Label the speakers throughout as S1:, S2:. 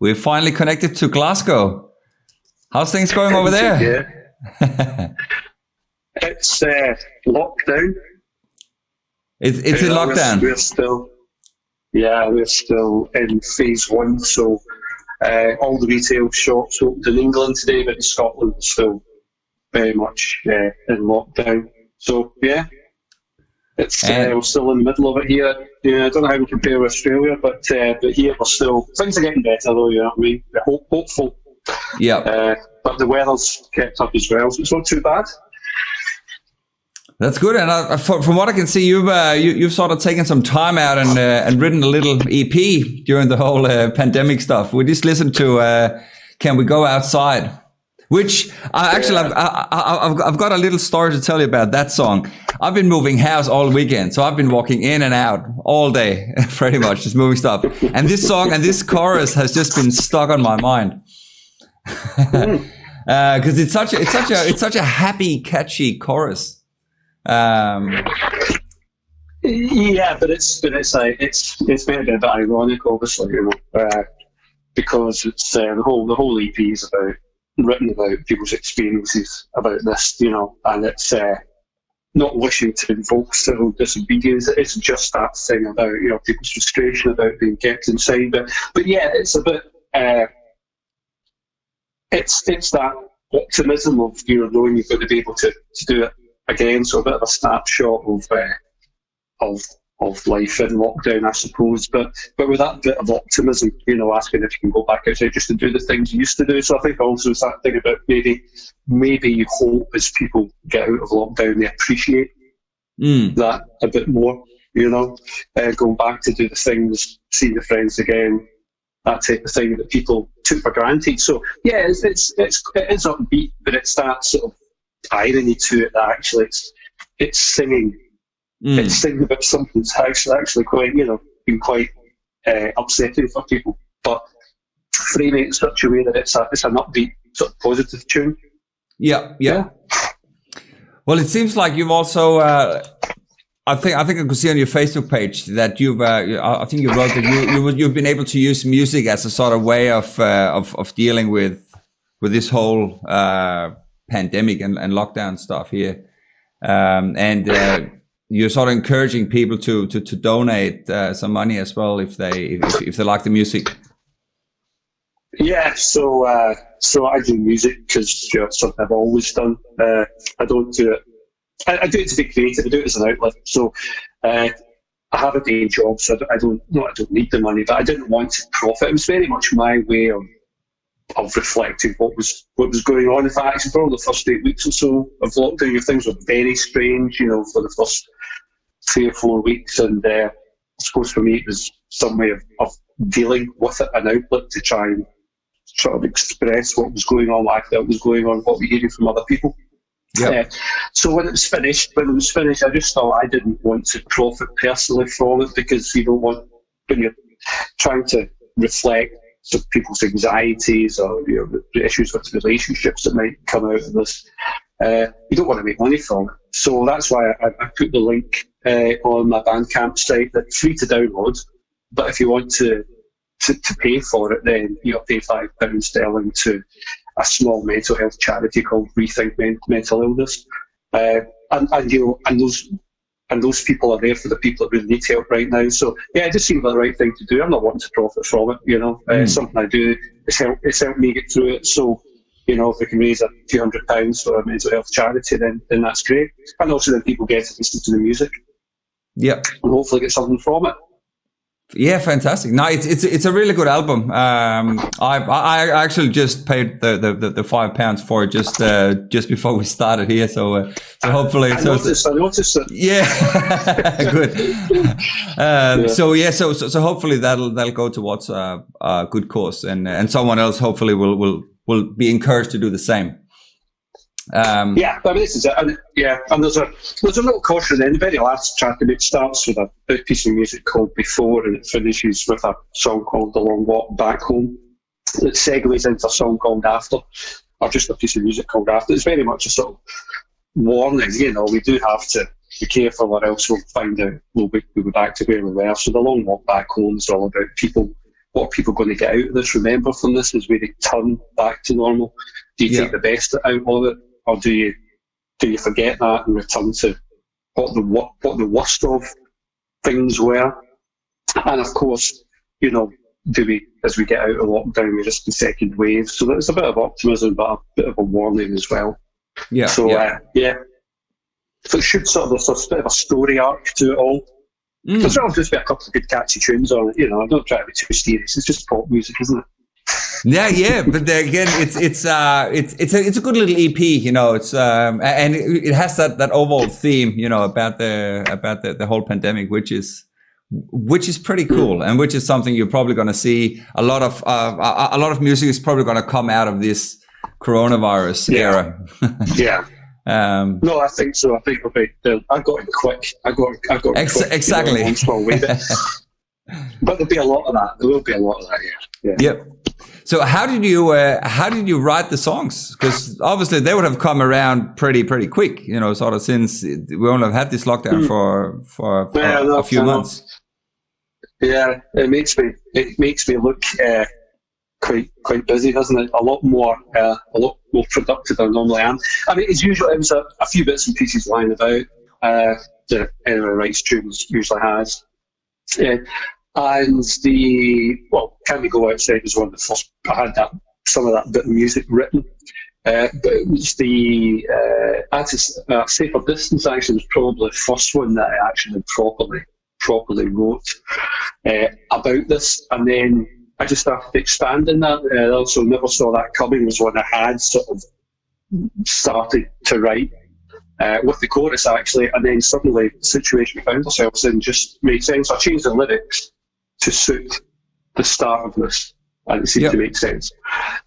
S1: we're finally connected to Glasgow. How's things going over there?
S2: Yeah. It's lockdown.
S1: It's in lockdown.
S2: We're still in phase 1. So all the retail shops opened in England today, but in Scotland we're still very much in lockdown. So yeah, it's we're still in the middle of it here. Yeah, I don't know how we compare with Australia, but here we're still, things are getting better though. You know what I mean? We're hopeful.
S1: Yeah.
S2: But the weather's kept up as well, so it's not too bad.
S1: That's good. And from what I can see, you've sort of taken some time out and written a little EP during the whole pandemic stuff. We just listened to "Can We Go Outside," which I've got a little story to tell you about that song. I've been moving house all weekend, so I've been walking in and out all day, pretty much just moving stuff. And this song and this chorus has just been stuck on my mind because it's such a happy, catchy chorus.
S2: Yeah, but it's maybe a bit ironic, obviously, you know, because it's the whole EP is written about people's experiences about this, you know, and it's not wishing to invoke civil disobedience. It's just that thing about, you know, people's frustration about being kept inside. But yeah, it's a bit it's that optimism of, you know, knowing you're going to be able to do it again, so a bit of a snapshot of life in lockdown, I suppose, but with that bit of optimism, you know, asking if you can go back outside just to do the things you used to do. So I think also it's that thing about maybe you hope as people get out of lockdown they appreciate that a bit more, you know, going back to do the things, see the friends again, that type of thing that people took for granted. So yeah, it is upbeat, but it's that sort of irony to it that actually it's singing. It's singing about something that's actually quite, you know, been quite upsetting for people, but framing it in such a way that it's an upbeat sort of positive tune.
S1: Yeah. Well, it seems like you've also I think I could see on your Facebook page that I think you wrote that you've been able to use music as a sort of way of dealing with this whole pandemic and lockdown stuff here, and you're sort of encouraging people to donate some money as well if they like the music.
S2: Yeah, so I do music because it's something I've always done. I don't do it. I do it to be creative. I do it as an outlet. So I have a day job, so I don't need the money, but I didn't want to profit. It was very much my way of reflecting what was going on. In fact, actually, for all the first 8 weeks or so of lockdown, things were very strange, you know, for the first 3 or 4 weeks. And I suppose for me, it was some way of dealing with it, an outlet to try and sort of express what was going on, what I felt was going on, what we hearing from other people.
S1: Yeah.
S2: So when it was finished, I just thought I didn't want to profit personally from it, because you don't want, when you're trying to reflect some people's anxieties or, you know, the issues with relationships that might come out of this, you don't want to make money from it. So that's why I put the link on my Bandcamp site that's free to download, but if you want to pay for it, then you pay £5 sterling to a small mental health charity called Rethink Mental Illness, and those people are there for the people that really need help right now. So yeah, it just seemed like the right thing to do. I'm not wanting to profit from it, you know. Something I do. It's helped me get through it. So, you know, if we can raise a few £100s for a mental health charity, then that's great. And also then people get to listen to the music.
S1: Yeah.
S2: And hopefully get something from it.
S1: Yeah, fantastic. No, it's a really good album. I actually just paid the £5 for it just before we started here. So hopefully,
S2: I noticed it.
S1: Yeah, good. So hopefully that'll go towards a good cause, and someone else hopefully will be encouraged to do the same.
S2: Yeah, I mean, this is it. And there's a little caution in the very last track, and it starts with a piece of music called Before, and it finishes with a song called The Long Walk Back Home. It segues into a song called After, or just a piece of music called After. It's very much a sort of warning, you know, we do have to be careful or else we'll find out we'll be back to where we were. So The Long Walk Back Home is all about people what are people going to get out of this? Remember from this is where they turn back to normal. Do you take the best out of it, or do you forget that and return to what the worst of things were? And of course, you know, do we, as we get out of lockdown, we risk the second wave? So there's a bit of optimism, but a bit of a warning as well.
S1: Yeah.
S2: So so it should sort of, there's a bit of a story arc to it all. There's just be a couple of good catchy tunes on it. You know, I'm not trying to be too serious. It's just pop music, isn't it?
S1: Yeah. But again, it's a good little EP. You know, it's and it has that overall theme. You know, about the whole pandemic, which is pretty cool, and which is something you're probably going to see a lot of music is probably going to come out of this coronavirus era.
S2: Yeah. No, I think so. I think I got it quick. I got it quick,
S1: exactly.
S2: You know, but there'll be a lot of that. There will be a lot of that. Yeah.
S1: Yep. So how did you write the songs? Because obviously they would have come around pretty quick. You know, sort of since we only have had this lockdown for a few months.
S2: Yeah, it makes me look quite busy, doesn't it? A lot more productive than I normally am. I mean, as usual, it was a few bits and pieces lying about. That anyone writes tunes usually has. And Can We Go Outside was one of the first. I had some of that bit of music written, but it was Safer Distance actually was probably the first one that I actually properly wrote about this, and then I just started expanding that. I also Never Saw That Coming was one I had sort of started to write with the chorus actually, and then suddenly the situation we found ourselves in just made sense. I changed the lyrics to suit the start of this, and it seemed to make sense.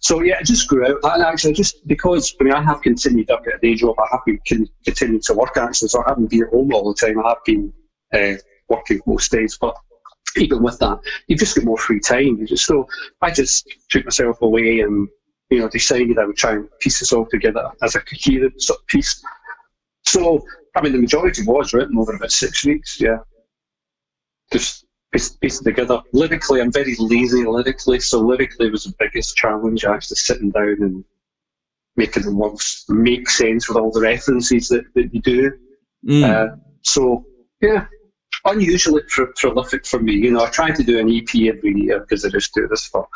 S2: So yeah, it just grew out. And actually, just because I have continued, I've got a day job, I have been continuing to work actually, so I haven't been at home all the time. I have been working most days, but even with that, you've just got more free time. So I just took myself away and, you know, decided I would try and piece this all together as a coherent sort of piece. So, I mean, the majority was written over about 6 weeks, yeah. Just pieced it together. Lyrically, I'm very lazy lyrically, so lyrically was the biggest challenge, actually sitting down and making the words make sense with all the references that you do. So, yeah. Unusually prolific for me, you know. I try to do an EP every year because I just do this for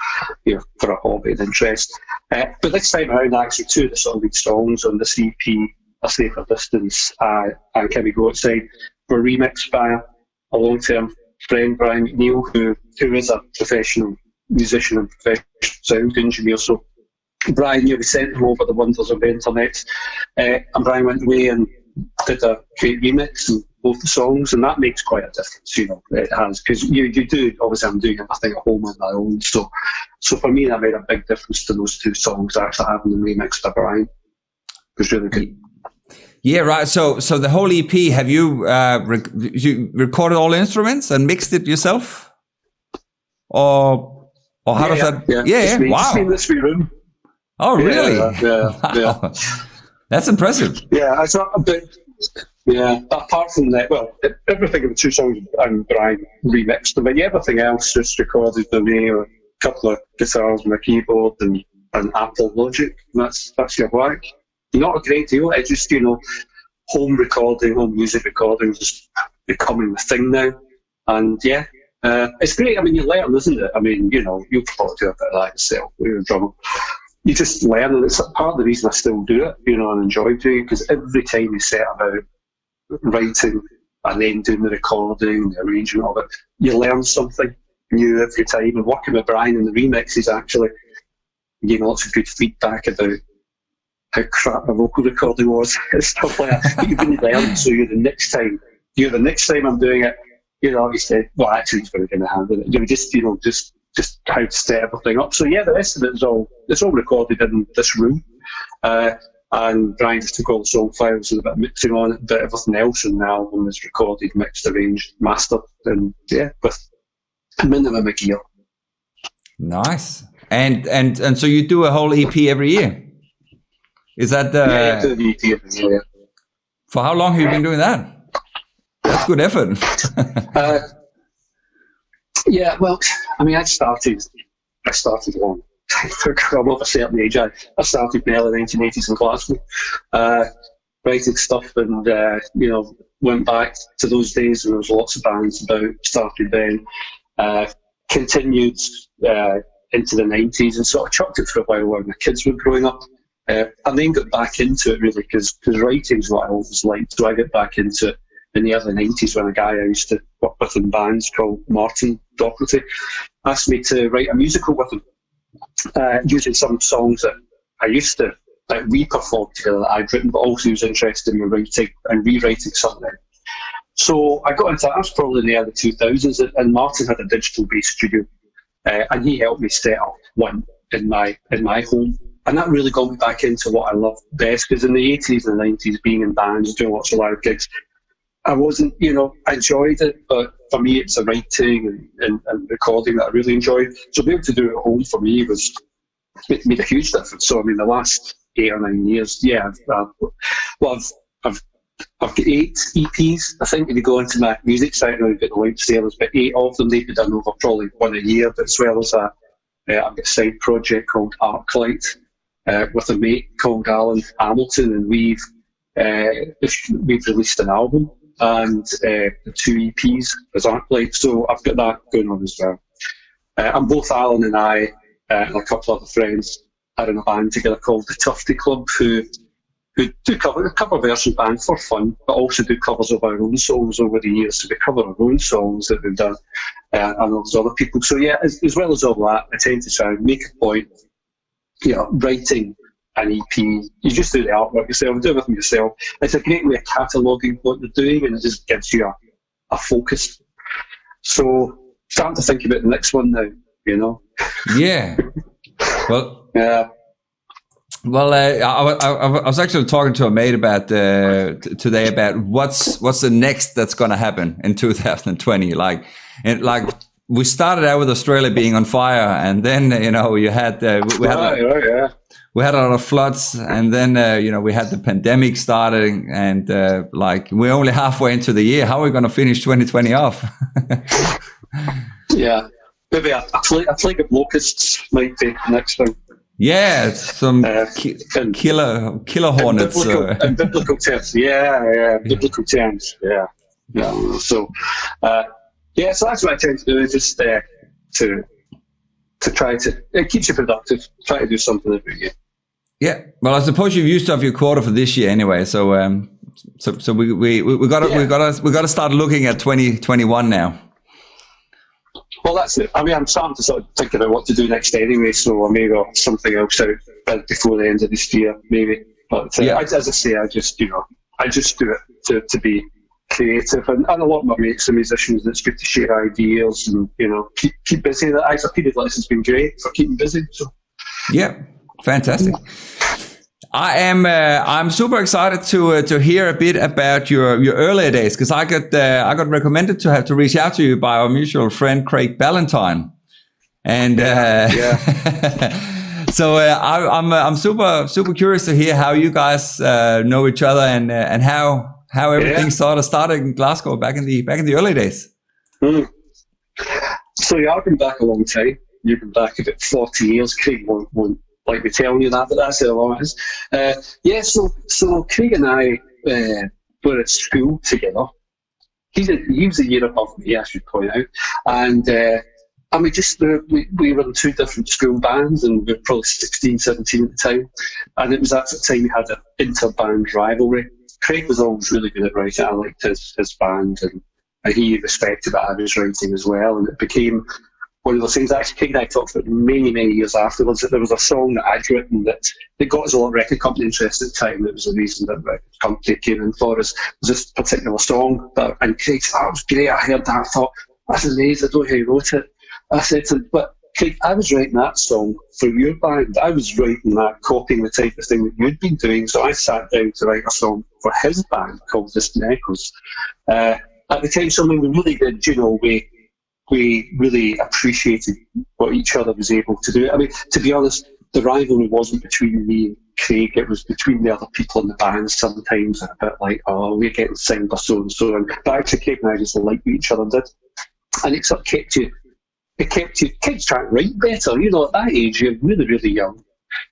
S2: a hobby and interest. But this time around, actually, two of the sort of lead songs on this EP, A Safer Distance and Can We Go Outside, were remixed by a long-term friend, Brian McNeil, who is a professional musician and professional sound engineer. So Brian, we sent him over the wonders of the internet, and Brian went away and did a great remix of both the songs, and that makes quite a difference, you know. It has, because you do, obviously I'm doing everything at home on my own, so for me that made a big difference to those two songs, actually having them remixed by Brian. It was really good.
S1: Yeah, right. So the whole EP, have you you recorded all instruments and mixed it yourself, or how does that? Yeah. Wow.
S2: In this room.
S1: Oh, really?
S2: Yeah.
S1: Wow. That's impressive.
S2: Yeah, I thought a bit. Yeah, apart from that, well, everything in the two songs and Brian remixed them, but everything else just recorded the me, a couple of guitars and a keyboard and Apple Logic. And that's your work. Not a great deal. It's just, you know, home music recording is becoming the thing now. And yeah, it's great. I mean, you learn, isn't it? I mean, you know, you'll probably do a bit of that yourself. You're a drummer. You just learn, and it's part of the reason I still do it, you know, and enjoy doing it, because every time you set about writing and then doing the recording, the arrangement of it, you learn something new every time. And working with Brian in the remixes, actually, you know, lots of good feedback about how crap my vocal recording was and stuff like that. But you really learn, so the next time I'm doing it, you know, he said, well, actually, he's very going to handle it. You know, just how to set everything up. So yeah, the rest of it's all recorded in this room. And Brian just took all the song files and a bit of mixing on it, but everything else in the album is recorded, mixed, arranged, mastered, and yeah, with a minimum of gear.
S1: Nice. And so you do a whole EP every year? Is that
S2: yeah, I do the EP every year.
S1: For how long have you been doing that? That's good effort.
S2: Yeah, well, I mean, I started long. I'm of a certain age. I started in the early 1980s in Glasgow, writing stuff, and went back to those days when there was lots of bands about. Started then, continued into the 90s, and sort of chucked it for a while while my kids were growing up. And then got back into it really because writing is what I always liked. So I got back into it in the early 90s when a guy I used to work with in bands called Martin Doherty asked me to write a musical with him, using some songs that I used to, that we performed together that I'd written, but also he was interested in writing and rewriting something. So I got into that. I was probably in the early 2000s, and Martin had a digital-based studio, and he helped me set up one in my home. And that really got me back into what I love best, because in the 80s and the 90s, being in bands, doing lots of live gigs, I wasn't, I enjoyed it, but for me, it's the writing and recording that I really enjoyed. So being able to do it at home for me made a huge difference. So, I mean, the last 8 or 9 years, I've got 8 EPs. I think if you go into my music site, I've got the links there. There's about 8 of them. They've been done over probably one a year, but as well as I've got a side project called Arclight with a mate called Alan Hamilton, and we've released an album and 2 EPs as Arclight. So I've got that going on as well. And both Alan and I and a couple of other friends are in a band together called the Tufty Club, who do cover version band for fun, but also do covers of our own songs over the years. So we cover our own songs that we've done, and there's other people. So yeah, as well as all that, I tend to try and make a point, writing an EP. You just do the artwork yourself, do everything yourself. It's a great way of cataloguing what you're doing, and it just gives you a focus. So starting to think about the next one now,
S1: Yeah. Well.
S2: Yeah.
S1: Well, I was actually talking to a mate about today about what's the next that's going to happen in 2020. Like we started out with Australia being on fire, and then you had we had a lot of floods, and then we had the pandemic starting, and we're only halfway into the year. How are we going to finish 2020 off?
S2: Yeah, maybe a plague of locusts might be the next thing.
S1: Yeah, some killer hornets.
S2: And biblical terms, biblical terms, yeah. So, so that's what I tend to do, is just to try to, it keeps you productive, try to do something every year.
S1: Yeah, well, I suppose you've used up your quota for this year anyway, so we got to start looking at 2021 now.
S2: Well, that's it. I mean, I'm starting to sort of think about what to do next anyway, so I may got something else out before the end of this year, maybe. But as I say, I just do it to be creative, and a lot of my mates are musicians. It's good to share ideas and keep busy. That actually, period like this has been great for keeping busy. So
S1: yeah, fantastic. I'm super excited to hear a bit about your earlier days, because I got recommended to reach out to you by our mutual friend Craig Ballantyne, and so I'm super curious to hear how you guys know each other and how everything started in Glasgow back in the early days.
S2: So I've been back a long time. You've been back about 40 years. Craig won't like me telling you that, but that's how long it is. So Craig and I were at school together. He was a year above me, I should point out, and we were in 2 different school bands, and we were probably 16, 17 at the time, and it was at the time we had an inter-band rivalry. Craig was always really good at writing. I liked his band, and he respected that I was writing as well, and it became one of those things. Actually, Craig and I talked about many, many years afterwards, that there was a song that I'd written that got us a lot of record company interest at the time. It was the reason that record company came in for us, was this particular song. And Craig said, that was great, I heard that, I thought, that's amazing, I don't know how you wrote it. I said to him, but Craig, I was writing that song for your band. I was writing that, copying the type of thing that you'd been doing, so I sat down to write a song for his band called Distant Echoes. At the time, something we really did, we really appreciated what each other was able to do. I mean, to be honest, the rivalry wasn't between me and Craig, it was between the other people in the band sometimes, a bit like, oh, we're getting signed by so-and-so. But actually, Craig and I just liked what each other did. And it sort of kept you it kept you trying to write better. You know, at that age, you're really, really young.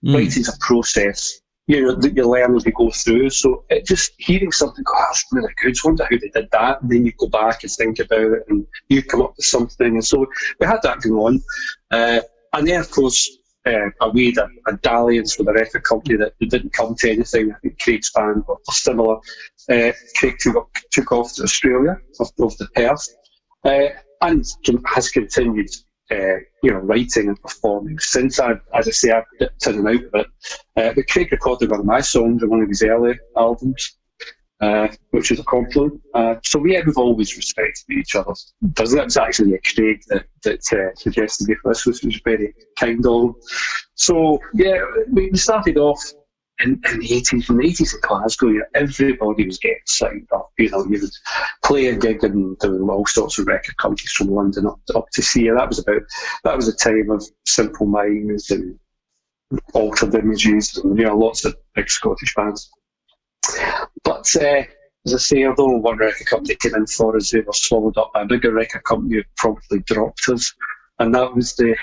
S2: Writing's a process. You know, that you learn as you go through. So it just hearing something, oh, that's really good. I wonder how they did that. And then you go back and think about it, and you come up with something. And so we had that going on. And then, of course, we had a dalliance with a record company that didn't come to anything. I think Craig's band were similar. Craig took off to Australia, off to Perth, and has continued, writing and performing since. I've dipped in and out of it. But Craig recorded one of my songs on one of his early albums, which is a compliment. So we've always respected each other. That was actually Craig that suggested me for this, which was very kind of him. So yeah, we started off in the 80s. In the 80s in Glasgow, everybody was getting signed up. You would play a gig and there were all sorts of record companies from London up to see you. That was a time of Simple Minds and Altered Images and lots of big Scottish bands. But as I say, although one record company came in for us, they were swallowed up by a bigger record company who promptly dropped us, and that was the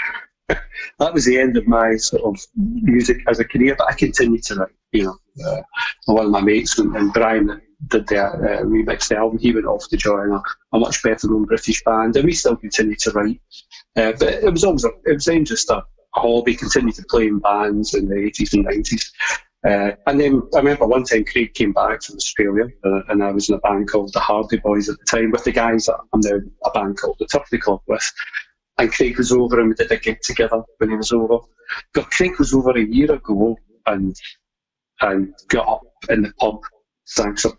S2: end of my sort of music as a career. But I continued to write. One of my mates and Brian that did the remix the album, he went off to join a much better known British band, and we still continued to write. But it was then just a hobby. Continued to play in bands in the 80s and 90s. And then I remember one time Craig came back from Australia, and I was in a band called the Hardy Boys at the time with the guys that I'm now in a band called the Turfy Club with. And Craig was over and we did a gig together when he was over. But Craig was over a year ago and got up in the pub, sang some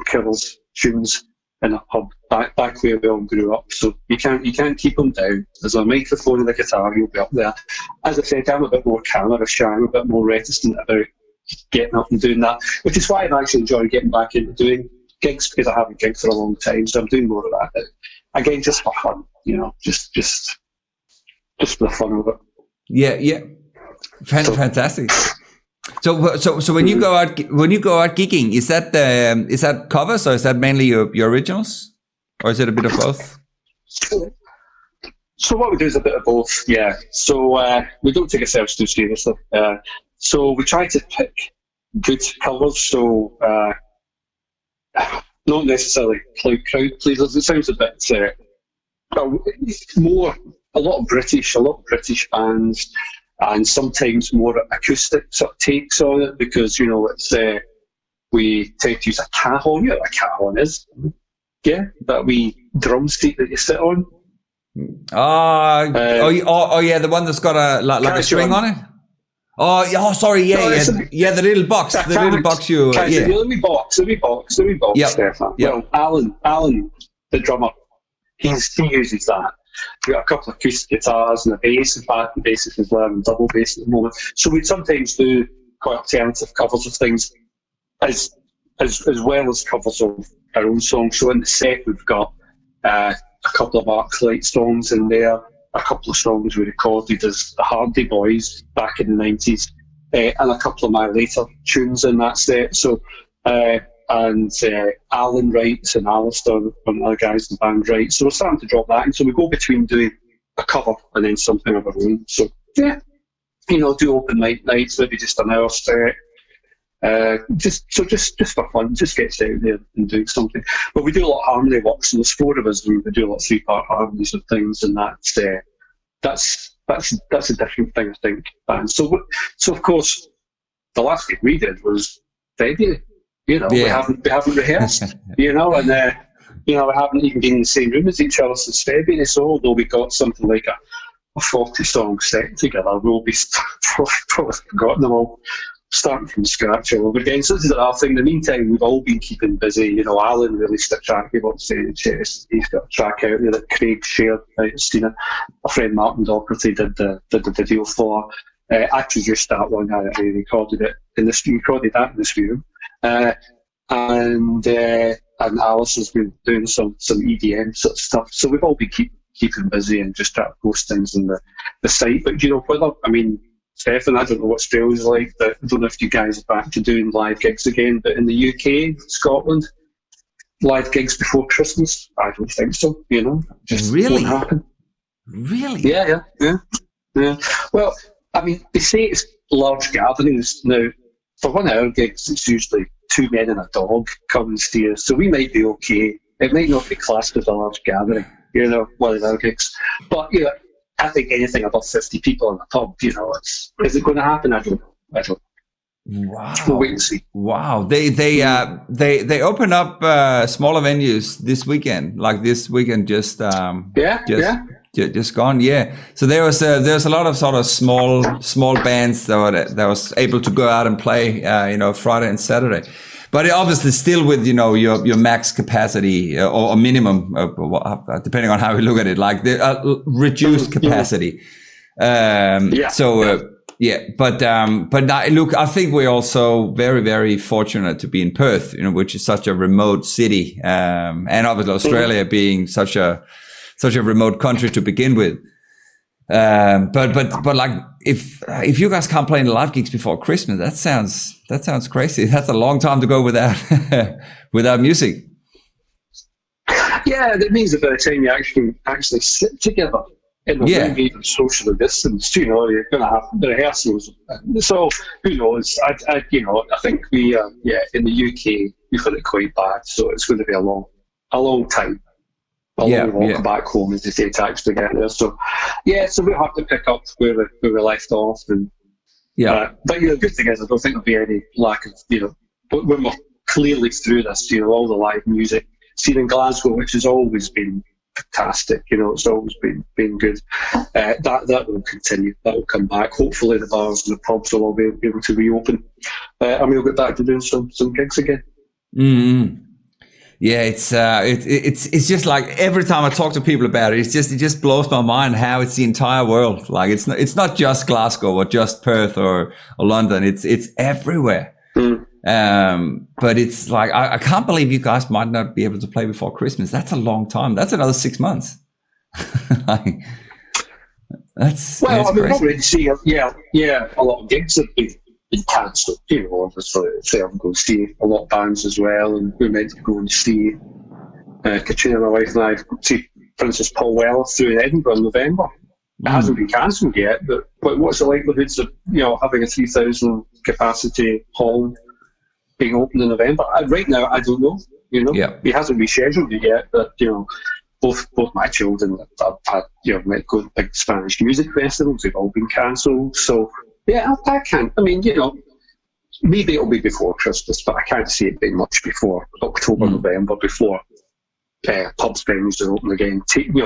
S2: Killers tunes in a pub back where we all grew up. So you can't keep him down. There's a microphone and a guitar, he'll be up there. As I said, I'm a bit more camera shy, I'm a bit more reticent about getting up and doing that, which is why I've actually enjoyed getting back into doing gigs, because I haven't gigged for a long time, so I'm doing more of that. Again, just for fun, just for the fun of it.
S1: Yeah. Fantastic. So when you go out gigging, is that covers or is that mainly your originals, or is it a bit of both?
S2: So what we do is a bit of both, yeah. So we don't take ourselves too seriously. So we try to pick good covers. So not necessarily crowd pleasers. It sounds a bit a lot of British bands, and sometimes more acoustic sort of takes on it, because it's we tend to use a cajon. You know what a cajon is? Yeah, that wee drum seat that you sit on.
S1: Yeah, the one that's got a string on it. Sorry, yeah, the little box, little box.
S2: The wee box.
S1: Yep.
S2: Stefan.
S1: Yep.
S2: Well, Alan, the drummer, he uses that. We've got a couple of acoustic guitars and a bass. In fact, the bassist is learning double bass at the moment. So we sometimes do quite alternative covers of things, as well as covers of our own songs. So in the set, we've got a couple of Arclight songs in there, a couple of songs we recorded as the Hardy Boys back in the 90s, and a couple of my later tunes in that set. So, Alan writes and Alistair, one of the other guys in the band, writes. So we're starting to drop that. And so we go between doing a cover and then something of our own. So, yeah, do open mic nights, maybe just an hour set. Just for fun, just gets out there and doing something. But we do a lot of harmony works, and there's four of us, and we do a lot of 3-part harmonies and things, and that's a different thing, I think. And so of course, the last gig we did was February. We haven't rehearsed, and we haven't even been in the same room as each other since February. So although we got something like a 40-song set together, we'll be probably forgotten them all, starting from scratch all over again. So this is another thing. In the meantime, we've all been keeping busy. Alan released a track about saying chess. He's got a track out there that Craig shared out at Stina. A friend, Martin Docherty, did the video for. I produced that one. I recorded it recorded that in this room. And Alice has been doing some EDM sort of stuff. So we've all been keeping busy and just trying to post things on the site. But Stefan, I don't know what Australia's like, but I don't know if you guys are back to doing live gigs again, but in the UK, Scotland, live gigs before Christmas, I don't think so, just
S1: really?
S2: won't happen.
S1: Really?
S2: Yeah. Well, I mean, they say it's large gatherings. Now, for 1 hour gigs, it's usually 2 men and a dog come and steer, so we might be okay. It might not be classed as a large gathering, 1 of our gigs. But, I think anything above 50 people in a pub, is it going to happen? I don't know.
S1: Wow.
S2: We'll wait and see.
S1: Wow. They open up smaller venues this weekend, like this weekend just gone. Yeah. So there's a lot of sort of small bands that was able to go out and play, Friday and Saturday. But it obviously still with, your max capacity or minimum, depending on how you look at it, like the reduced capacity. But now, look, I think we're also very, very fortunate to be in Perth, which is such a remote city. And obviously Australia being such a remote country to begin with. But like, if you guys can't play any live gigs before Christmas, that sounds crazy. That's a long time to go without music. Yeah,
S2: that means that by the time you actually sit together in a room, even socially distanced, you're going to have the rehearsals. So who knows? I think we in the UK we've got it quite bad, so it's going to be a long time. A long walk back home, as they say, to actually get there. So, so we'll have to pick up where we left off. And, but, the good thing is I don't think there'll be any lack of, but when we're clearly through this, all the live music seen in Glasgow, which has always been fantastic, it's always been good. That will continue. That will come back. Hopefully the bars and the pubs will all be able to reopen. And we'll get back to doing some gigs again.
S1: Mm-hmm. Yeah, it's just like every time I talk to people about it, it just blows my mind how it's the entire world. Like it's not just Glasgow or just Perth or London. It's everywhere. But it's like I can't believe you guys might not be able to play before Christmas. That's a long time. That's another 6 months. That's
S2: I mean,
S1: crazy.
S2: we're already seeing a lot of gigs have been cancelled. Obviously, I'm going to see a lot of bands as well, and we're meant to go and see Katrina, my wife, and I see Princess Paul Weller through in Edinburgh in November. It hasn't been cancelled yet, but what's the likelihoods of having a 3,000 capacity hall being open in November? Right now, I don't know. He hasn't rescheduled it yet, but both my children have had might go to big Spanish music festivals. They've all been cancelled. So I can't. I mean, maybe it'll be before Christmas, but I can't see it being much before October, November, before pubs, venues are open again.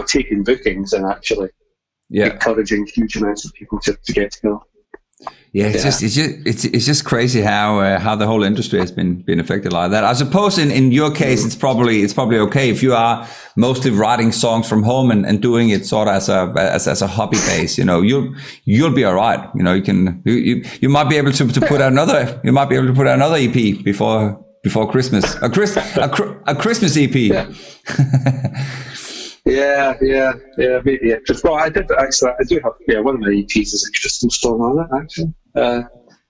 S2: Taking bookings and actually encouraging huge amounts of people to get to go. Yeah,
S1: it's just crazy how the whole industry has been affected like that. I suppose in your case, it's probably okay if you are mostly writing songs from home and doing it sort of as a hobby base. You'll be all right. You might be able to put out another EP before Christmas. A Christmas EP.
S2: Yeah. Maybe extras. Well, I do have one of my EPs is a Christmas song on it, actually.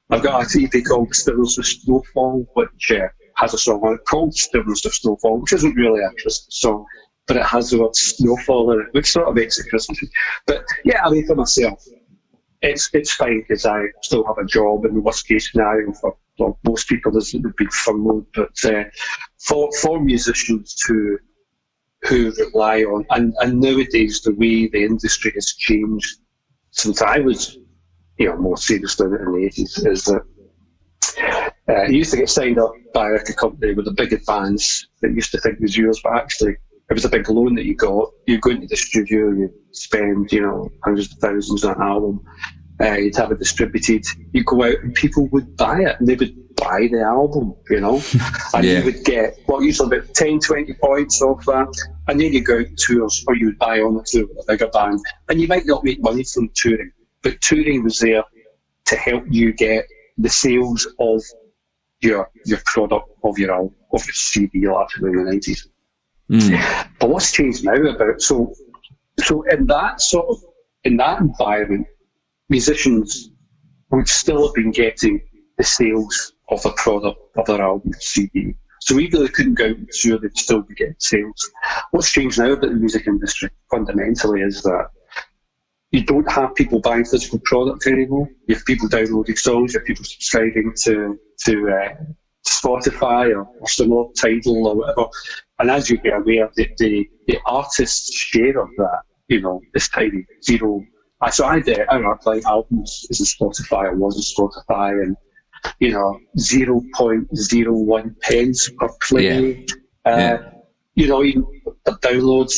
S2: I've got an EP called The Stillness of Snowfall, which has a song on it called Stillness of Snowfall, which isn't really a Christmas song, but it has the word snowfall in it, which sort of makes it Christmassy. But I mean, for myself, it's fine because I still have a job, in the worst case scenario for most people this would be furloughed, but for musicians who rely on, and nowadays the way the industry has changed since I was, more seriously in the 80s, is that you used to get signed up by a record company with a big advance that you used to think was yours, but actually it was a big loan that you got. You go into the studio, you spend, hundreds of thousands on an album, you'd have it distributed, you go out and people would buy it, and they would buy the album, and you would get, usually about 10, 20 points off that, and then you go out on tours, or you would buy on the tour with a bigger band, and you might not make money from touring, but touring was there to help you get the sales of your product, of your album, of your CD, largely in the 90s. But what's changed now so in that environment, musicians would still have been getting the sales of a product, of their album, CD. So even though they couldn't go out and tour, they'd still be getting sales. What's changed now about the music industry fundamentally is that you don't have people buying physical product anymore. You have people downloading songs. You have people subscribing to Spotify or similar, Tidal or whatever. And as you get aware, the artist's share of that, is tiny. Zero. So I play albums is a Spotify or was a Spotify, and 0.01 pence per play. Even the download.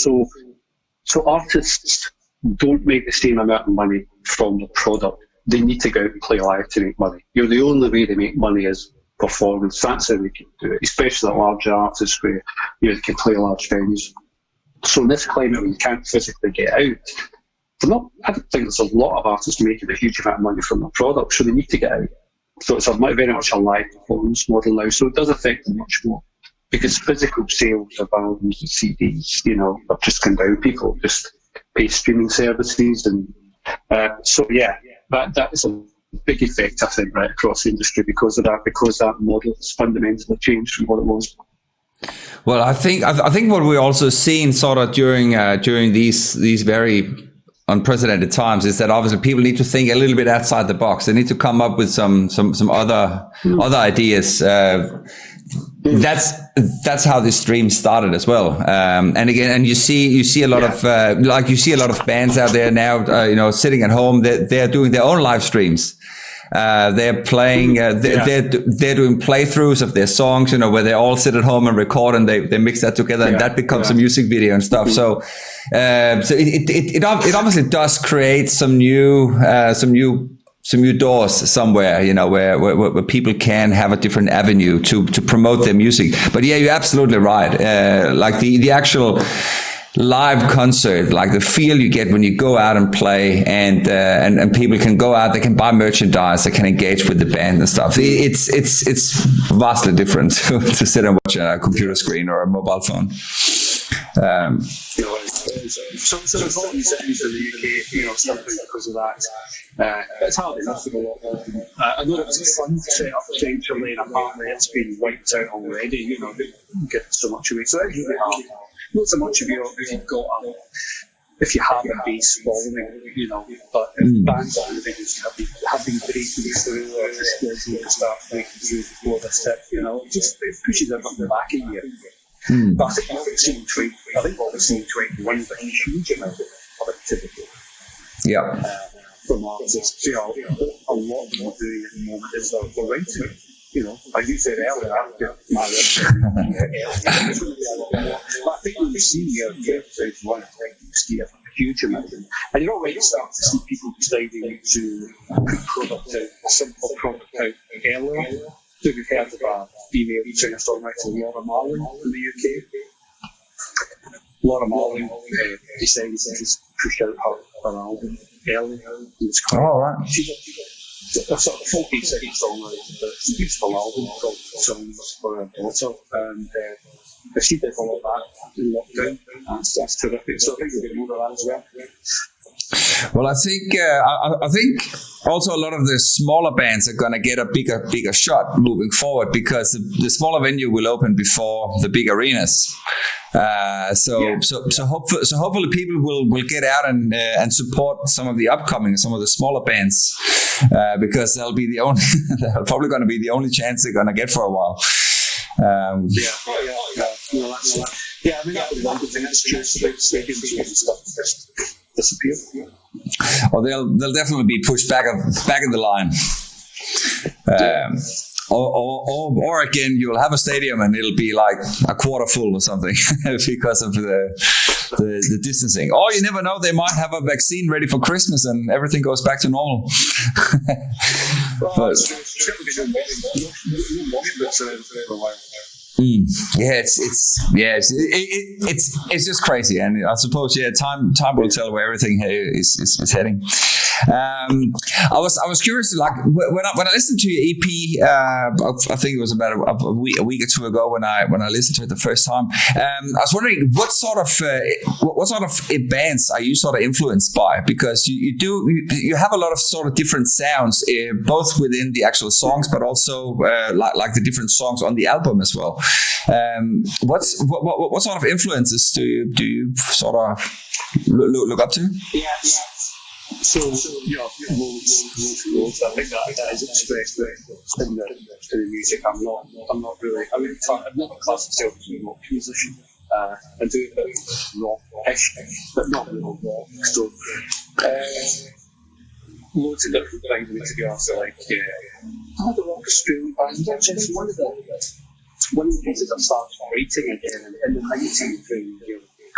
S2: So artists don't make the same amount of money from the product. They need to go out and play live to make money. The only way they make money is performance. That's how they can do it, especially the larger artists where they can play large venues. So in this climate where you can't physically get out, I don't think there's a lot of artists making a huge amount of money from the product, so they need to get out. So it's very much a live performance model now, so it does affect them much more. Because physical sales of albums and CDs, have just gone down. People just pay streaming services, and that is a big effect, I think, right across the industry because of that. Because that model has fundamentally changed from what it was.
S1: Well, I think what we're also seeing sort of during these very unprecedented times is that obviously people need to think a little bit outside the box. They need to come up with some other ideas. That's how this stream started as well. And you see a lot of bands out there now, sitting at home. They're doing their own live streams. They're playing, they're doing playthroughs of their songs, where they all sit at home and record, and they mix that together, and that becomes a music video and stuff. So it obviously does create some new doors somewhere, where people can have a different avenue to promote their music. But yeah, you're absolutely right. Like the actual live concert, like the feel you get when you go out and play, and people can go out, they can buy merchandise, they can engage with the band and stuff. It's vastly different to sit and watch a computer screen or a mobile phone.
S2: So there's all these things in the UK, simply because of that. It's hard enough with a lot of them. I know it was a fun set up potentially, and apparently it's been wiped out already. They don't get so much away. So it's really hard. Not so much if you have a base following, but if bands and individuals have been breaking through or the skills need to start breaking through before this hit, it pushes everything back a year. But I think what we've seen in 21 is a huge amount of activity.
S1: Yeah.
S2: From artists, a lot of them are doing at the moment is they're writing. Like you said earlier, I've got my but I think when you see here, I think you see a huge amount. And you're already starting to see people deciding to put product out, a simple product out earlier. So we've heard of a female singer-songwriter, Laura Marling, in the UK. Laura Marling decided to just push out her album early. She's a sort of folky singer-songwriter, but it's a beautiful album called Songs for Her Daughter. And she did all of that in lockdown. That's terrific. So I think we'll get more of that as well.
S1: Well, I think also a lot of the smaller bands are going to get a bigger shot moving forward, because the smaller venue will open before the big arenas. So hopefully people will get out and support some of the smaller bands, because they're probably going to be the only chance they're going to get for a while.
S2: I mean, that was one thing that's true. Stadiums and stuff disappear.
S1: Or they'll definitely be pushed back in the line. Or again, you'll have a stadium and it'll be like a quarter full or something because of the distancing. Or you never know, they might have a vaccine ready for Christmas and everything goes back to normal. It's just crazy, and I suppose time will tell where everything is heading. I was curious, like when I listened to your EP, I think it was about a week or two ago when I listened to it the first time. I was wondering what sort of bands are you sort of influenced by, because you have a lot of sort of different sounds, both within the actual songs, but also like the different songs on the album as well. What sort of influences do you sort of look up to?
S2: So, loads. I think that is expressed in the music. I'm not really. I've never classed myself as a rock musician. I do a bit of rock-ish, but not real rock. So, loads of different things we to be honest. Like, the rock Australian bands. Actually, one of the pieces I started writing again in the 90s,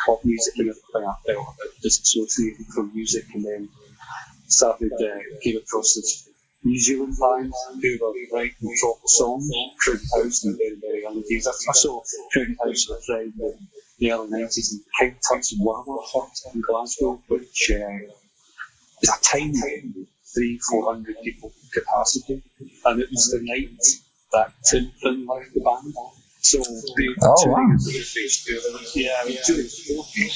S2: club music and everything. I felt a bit disassociated from music, and then started came across this New Zealand band who were writing proper songs. Crowded House in the very, very early days. I saw Crowded House with a friend in the early 90s in King Tut's Warmer Hut in Glasgow, which is a tiny 300-400 people capacity, and it was the night that Tim Finn left the band. So they touring into the face together. Yeah, we were doing 4 days,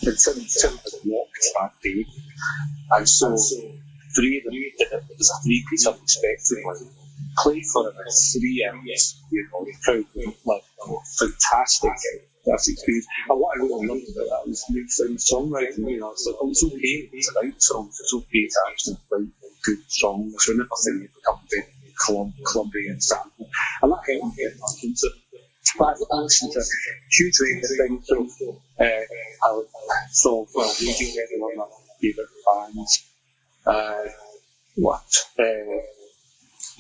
S2: and Tim had walked that day, and so 3 of them did it. It was a 3-piece unexpectedly. Played for about 3 hours. The crowd were fantastic. That's the experience. And what I really loved about that was the songwriting. It's like, it's okay to write songs. It's okay to actually write good songs. We're never saying it become very clubby and stuff. And that kind of get back into it. But I listened to a huge range of things. So Radiohead are one of my favourite bands.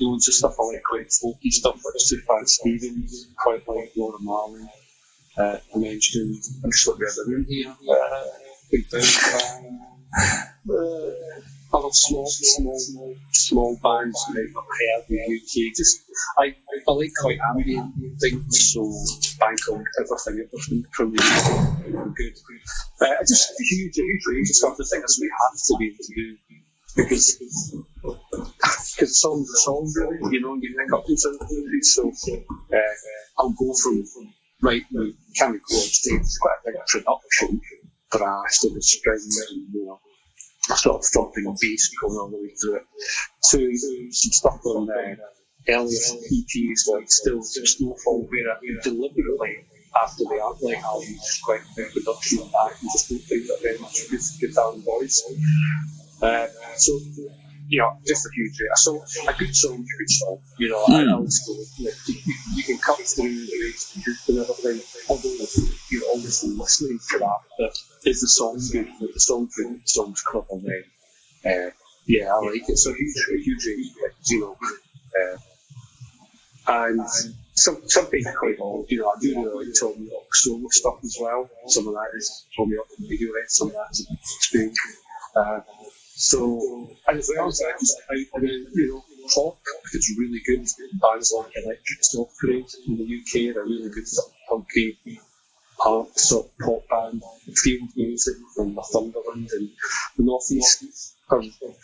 S2: Loads of stuff I like, quite folky stuff like Sufjan Stevens, quite like Laura Marley. I mentioned, I'm just looking at the room here, Big Bang, other small bands that I've heard in the UK. Just, I like quite ambient things, so Bangkok, everything from the UK, good. Just a huge range of stuff. The thing is we have to be able to do, because songs are songs, really, you pick up these things. So I'll go from writing chemical on stage, it's quite a big production, brass and the strings and sort of thumping bass going all the way through it, to some stuff on earlier EPs like Still Snowfall, where I deliberately, after the Arclight album, just quite a big production on that, and just don't think that very much guitar and voice. So, just a huge rate. So, a good song. I always go, you can cut through the race and everything, although you're always listening to that, but is the song good? If the song's good, the song's clever, then, I like it. So, huge rate, and some people quite old, I do really like Tommy Rock solo stuff as well. Some of that is Tommy Rock and Radiohead, some of that is experience. So, and as well as pop, it's really good. Bands like Electric Storm Parade in the UK, they're really good sort of punky, punk sort of pop band. Field music from Northumberland and the North East. A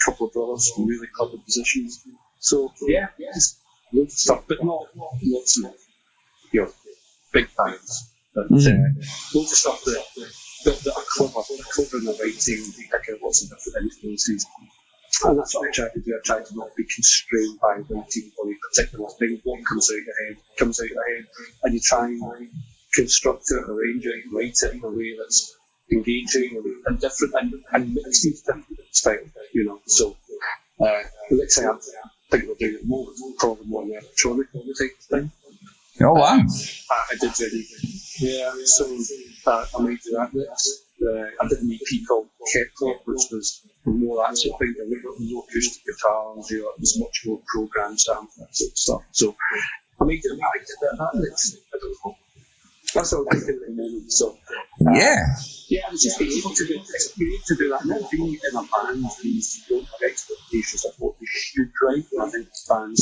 S2: couple of brothers from really clever positions. So, just loads of stuff, but not lots of big bands. But loads of stuff that are clever in the writing, pick out lots of different influences. And that's what I try to do. I try to not be constrained by writing on a particular thing. What comes out your head, and you try and construct it, arrange it, write it in a way that's engaging and different, and mix these different styles, So, the next thing I think we're doing at the moment is probably more an electronic type thing.
S1: Oh, wow.
S2: I did really good. So I made that next. I did an EP called Kepler, which was more that sort of thing. There were no acoustic guitars, it was much more programmed sound, that sort of stuff. So I made it, that next. I don't know. That's all I'm thinking at the moment. So, it's just being able to do that, not being in a band who's don't have expectations of what they should write. I think bands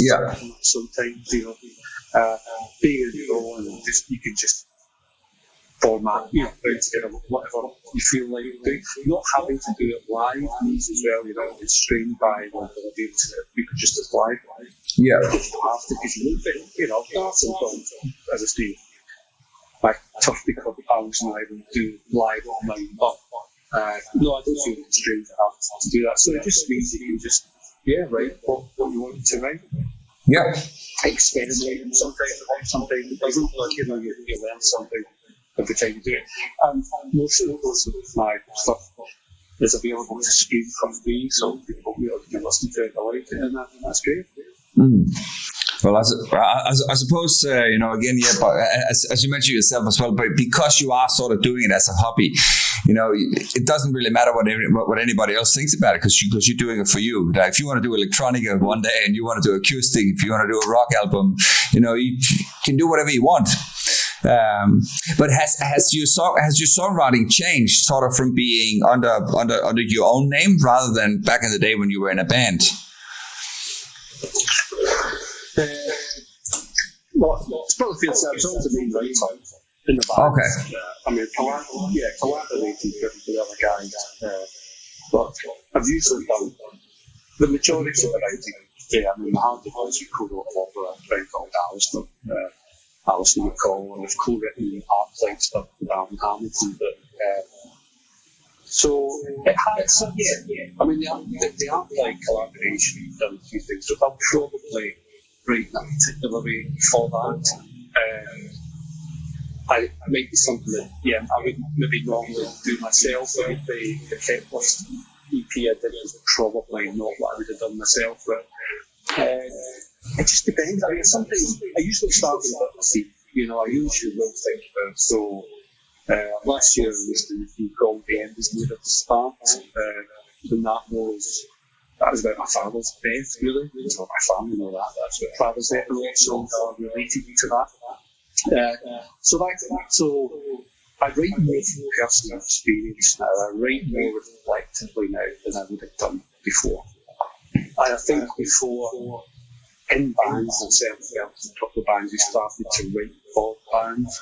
S2: sometimes, being in your own, and you can just format, put together whatever you feel like doing. Not having to do it live means as well, you're not constrained by the ability to reproduce this live.
S1: Yeah.
S2: You don't have to, because you don't think, sometimes, as I say, my tough because I was not able to do live online, but no, I don't feel constrained to have to do that. So it just means you can just, write what you want to write.
S1: Yeah.
S2: Experiment sometimes it doesn't. Like, you learn something every time you do it. And most of my stuff is available to stream for free, so people can listen to it, like it, and that's great.
S1: Well, I suppose, again, yeah, but as you mentioned yourself as well, but because you are sort of doing it as a hobby, it doesn't really matter what anybody else thinks about it, because you're doing it for you. Like, if you want to do electronica one day and you want to do acoustic, if you want to do a rock album, you can do whatever you want. But has your songwriting changed sort of from being under your own name rather than back in the day when you were in a band?
S2: Well, it's probably fair to say I was always the main writer in the band.
S1: Okay.
S2: Collaborating with the other guys. But I've usually done the majority of the writing. Yeah, I hardly was we co-wrote for a friend called Alison McCall, and I've co-written art stuff with Alan Hamilton. But so it had some, the art like collaboration, we've done a few things. So I'll probably write that particular way for that. It might be something that, I would maybe normally do myself. Like the Kepler's EP I did is probably not what I would have done myself, but it just depends. Sometimes I usually start with a bit of a theme. I usually will think about, so last year I was in a theme called The End Is Near at the Start, and that was about my father's death, really. It's not my family, that's what father's death, and all songs are related to that. So I write more from personal experience now. I write more reflectively now than I would have done before. And I think before, in bands, and certainly a couple of bands, we started to write for bands,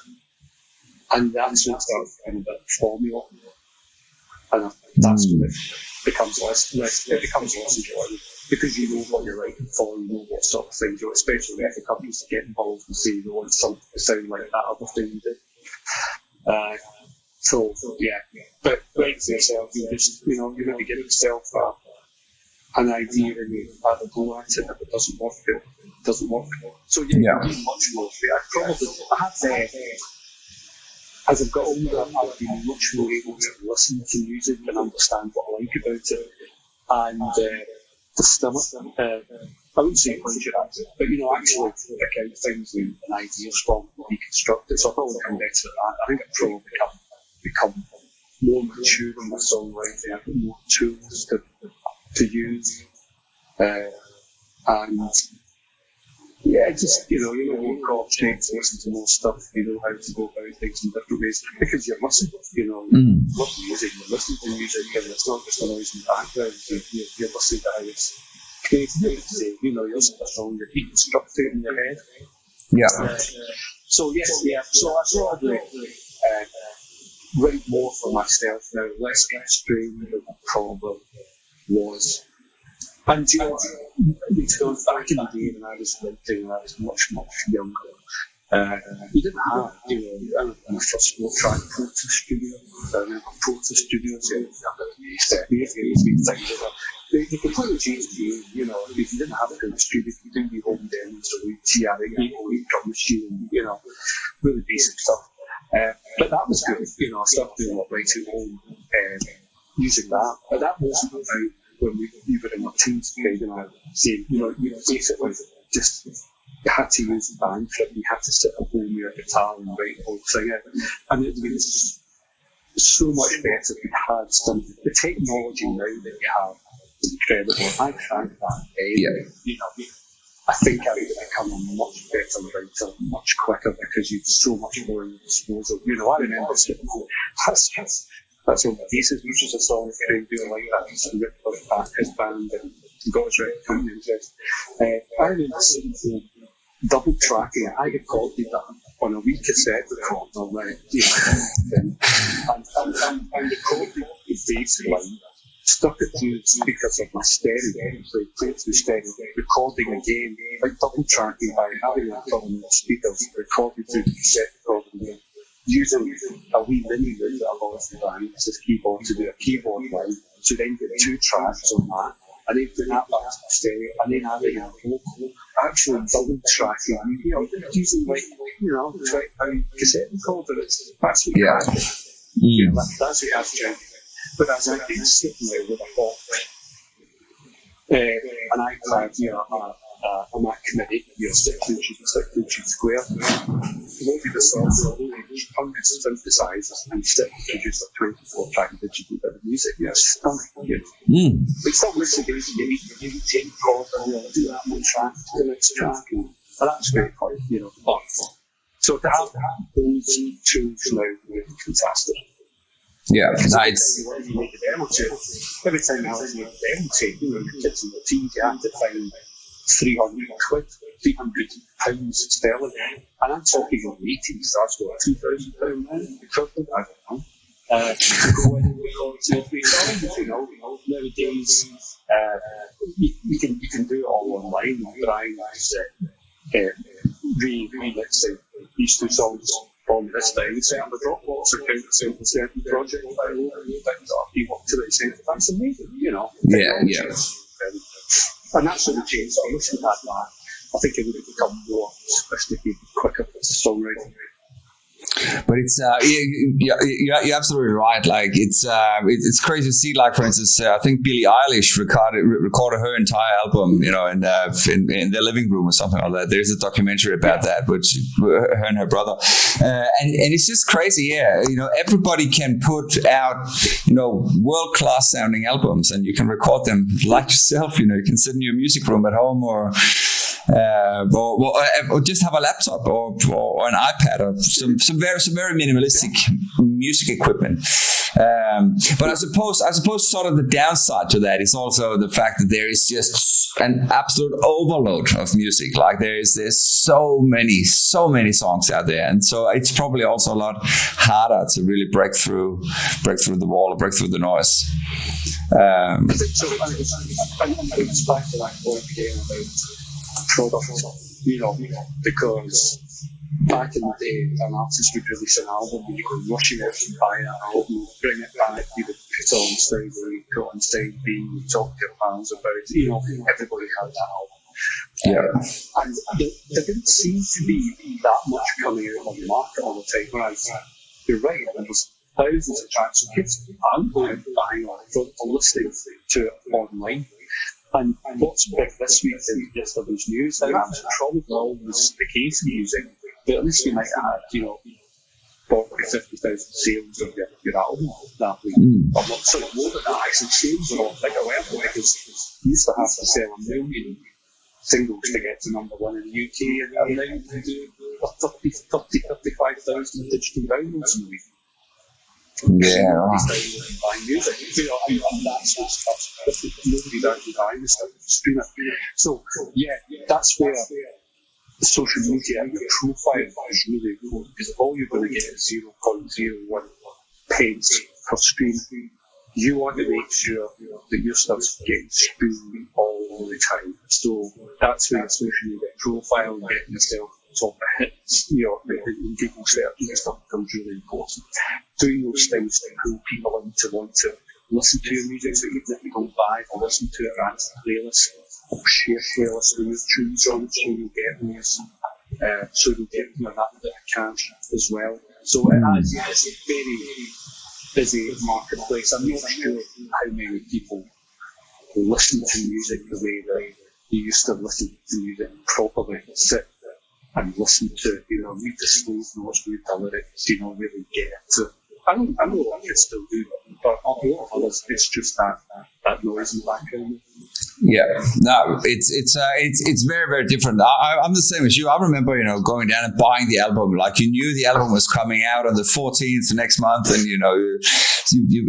S2: and that's when it started to become a bit of formula. And that's when it becomes less enjoyable, because you know what you're writing for, you know what sort of things, especially if the companies get involved and say you want something to sound like that other thing you did. But writing for yourself, you maybe give yourself an idea and you have a go at it. If it doesn't work, it doesn't work. So you do much more for it. As I've got older, I've been much more able to listen to music and understand what I like about it, and distil it. I wouldn't say punch it at it, but actually pick out things and ideas from, deconstruct it. So I've probably become better at that. I think I've probably become more mature in my songwriting. I've got more tools to use, and just more chord shapes, listen to more stuff, how to go about things in different ways, because you're listening, love music, you're listening to music, and it's not just a noise in the background, you're listening to how it's created, you're listening to a song, you're deconstructing it in your head. So I probably write more for myself now, less extreme than I probably was. And to be honest, back in the day when I was writing, I was much, much younger. You didn't have, when I first tried Proto Studio, Proto Studios, they completely changed the game, if you didn't have a good studio, you didn't do home demos or GRA, drum machine, really basic stuff. But that was good, I started doing what right at home, using that. But that wasn't about when we were in our teams, saying, you basically just, you had to use the band for it, you had to sit at home with your guitar and write the whole thing out. And it was so much better if you had the technology now that you have is incredible. I found that, I think I would have become a much better writer much quicker because you've so much more in your disposal. I remember sitting home, that's all the pieces, which is a song Craig doing like that. He's ripped off back his band and got his record company interest. I remember sitting home, double tracking it. I recorded that on a wee cassette recorder, and recorded the bass line, stuck it through the speakers of my stereo, played through stereo, recording again, like double tracking by having a problem with speakers, recording through the cassette recorder again. Using a wee mini rig that I've always designed, it's this keyboard to do a keyboard line, so then get 2 tracks on that, and then put that back to the stereo, and then adding a vocal, actually double tracking, using £20 cassette recorder. That's what you have to do. That's what you have to do. Whereas I did sit there with a box, an iPad, a Mac Mini, 6 inches square, loaded the software, hundreds of synthesizers, and still produced a 24-track digital bit of music. Stunning. But still, listen to you take chords and do that one track to the next track, and that's very quite, fun. So to have those tools now would be fantastic.
S1: Yeah, nice.
S2: Every time I was make a demo tape, the kids in the teens, you have to find £300, £300 sterling. And I'm talking in the 80s, that's what, £2,000 now, equivalent, I don't know. To go in and record 2 or 3 songs, Nowadays, you can do it all online. Brian is remixing these 2 songs on this day, set up a Dropbox account, set up a certain project file, things that you want to the center. That's amazing,
S1: Yeah.
S2: And that's sort of changed. I wish we had that. I think it would have become more sophisticated quicker as a songwriter.
S1: But it's you're absolutely right. Like it's crazy to see. Like for instance, I think Billie Eilish recorded her entire album, in their living room or something like that. There's a documentary about that, which her and her brother, and it's just crazy. Yeah, everybody can put out world class sounding albums, and you can record them like yourself. You can sit in your music room at home or just have a laptop or an iPad or some very minimalistic music equipment. But I suppose sort of the downside to that is also the fact that there is just an absolute overload of music. Like there's so many songs out there, and so it's probably also a lot harder to really break through the wall or break through the noise.
S2: I think so. And it's back to that point again about product, because back in the day, an artist would release an album and you could rush it out and buy that album, bring it back, you would put on side A, put on side B, you talk to your fans about it, everybody had that album. And there didn't seem to be that much coming out on the market all the time, whereas you're right, there was thousands of tracks, so kids aren't going out buying or listening to it online. And what's big this week is yesterday's news. Now, that's probably always the case in music, but at least you might have had, 40,000-50,000 sales of your album that week. I'm not sure more than that, actually, sales are all bigger, because you used to have to sell 1 million singles to get to number 1 in the UK, and now you can do 55,000 digital downloads in a week.
S1: Yeah.
S2: Buying music, and that's nobody's actually buying this stuff, stream it. So, that's where the social media and your profile is really important, because all you're going to get is 0.01 pence per stream. You want to make sure that your stuff's getting streamed all the time. So that's where your social media profile and getting yourself top of hits, in Google search and stuff becomes really important. Doing those things to pull people in to want to listen to your music, so even if they don't buy or listen to it, add to the playlist or share playlists with your tunes on, so you'll get those, so you'll get that bit of cash as well. So it's a very busy marketplace. I'm not sure how many people listen to music the way that you used to listen to music properly, sit and listen to, read the slow notes, read the lyrics, really get it. So I know a lot of kids still do, but a lot of others, it's just that noise in the background.
S1: Yeah, no, it's very, very different. I'm the same as you. I remember, going down and buying the album. Like you knew the album was coming out on the 14th next month, and you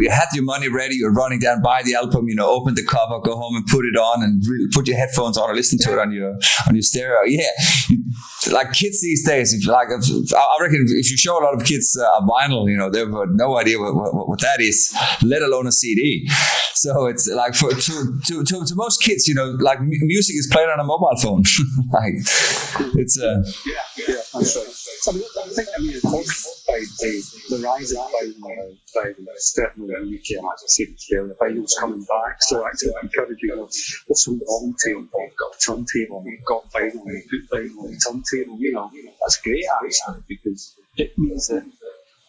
S1: had your money ready. You're running down, buy the album. Open the cover, go home and put it on, and really put your headphones on or listen to it on your stereo. Yeah, like kids these days. I reckon if you show a lot of kids a vinyl, they've got no idea what that is, let alone a CD. So it's like to most kids, like music is played on a mobile phone. Like it's
S2: that's right. So I think the rise of vinyl, certainly in the UK, and as I said, the vinyl's coming back. So actually, I encourage you, what's on the turntable? I've got a turntable, I've got vinyl, I put vinyl on the turntable. That's great actually, because it means that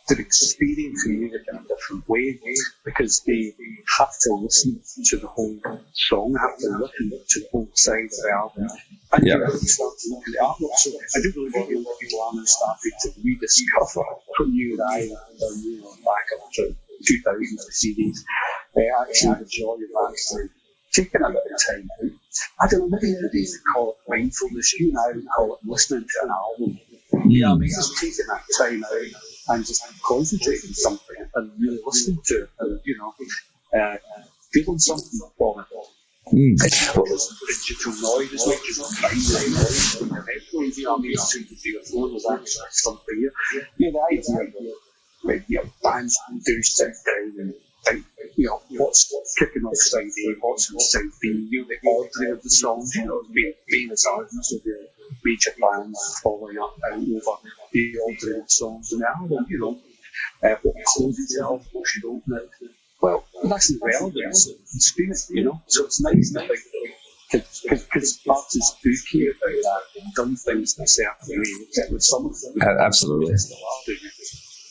S2: they're experiencing music in a different way because they have to listen to the whole song, they have to listen to the whole side of the album, and you really start to look at the artwork. So I do believe that young people are now starting to rediscover from you and I, back up to 2000s CDs. Actually, the joy of actually taking a bit of time. I don't know, maybe nowadays they call it mindfulness. You and I would call it listening to an album. You know what I mean? Just taking that time out and just concentrating on something and really listening to it and, feeling something from it. It's not just digital noise, it's not just binary noise from your headphones, you know what I mean? It's too to your phone, there's actually something here. The idea of bands do sit down and think, what's kicking off side A, what's on side B, the ordering of the songs, being famous artists of your major bands following up and over the ordering of songs in the album, what closes the album, what should open it. Well, that's irrelevant, it's spirit, so it's nice to think, because artists do care about that, they've done things in a certain way, with some of them.
S1: Absolutely.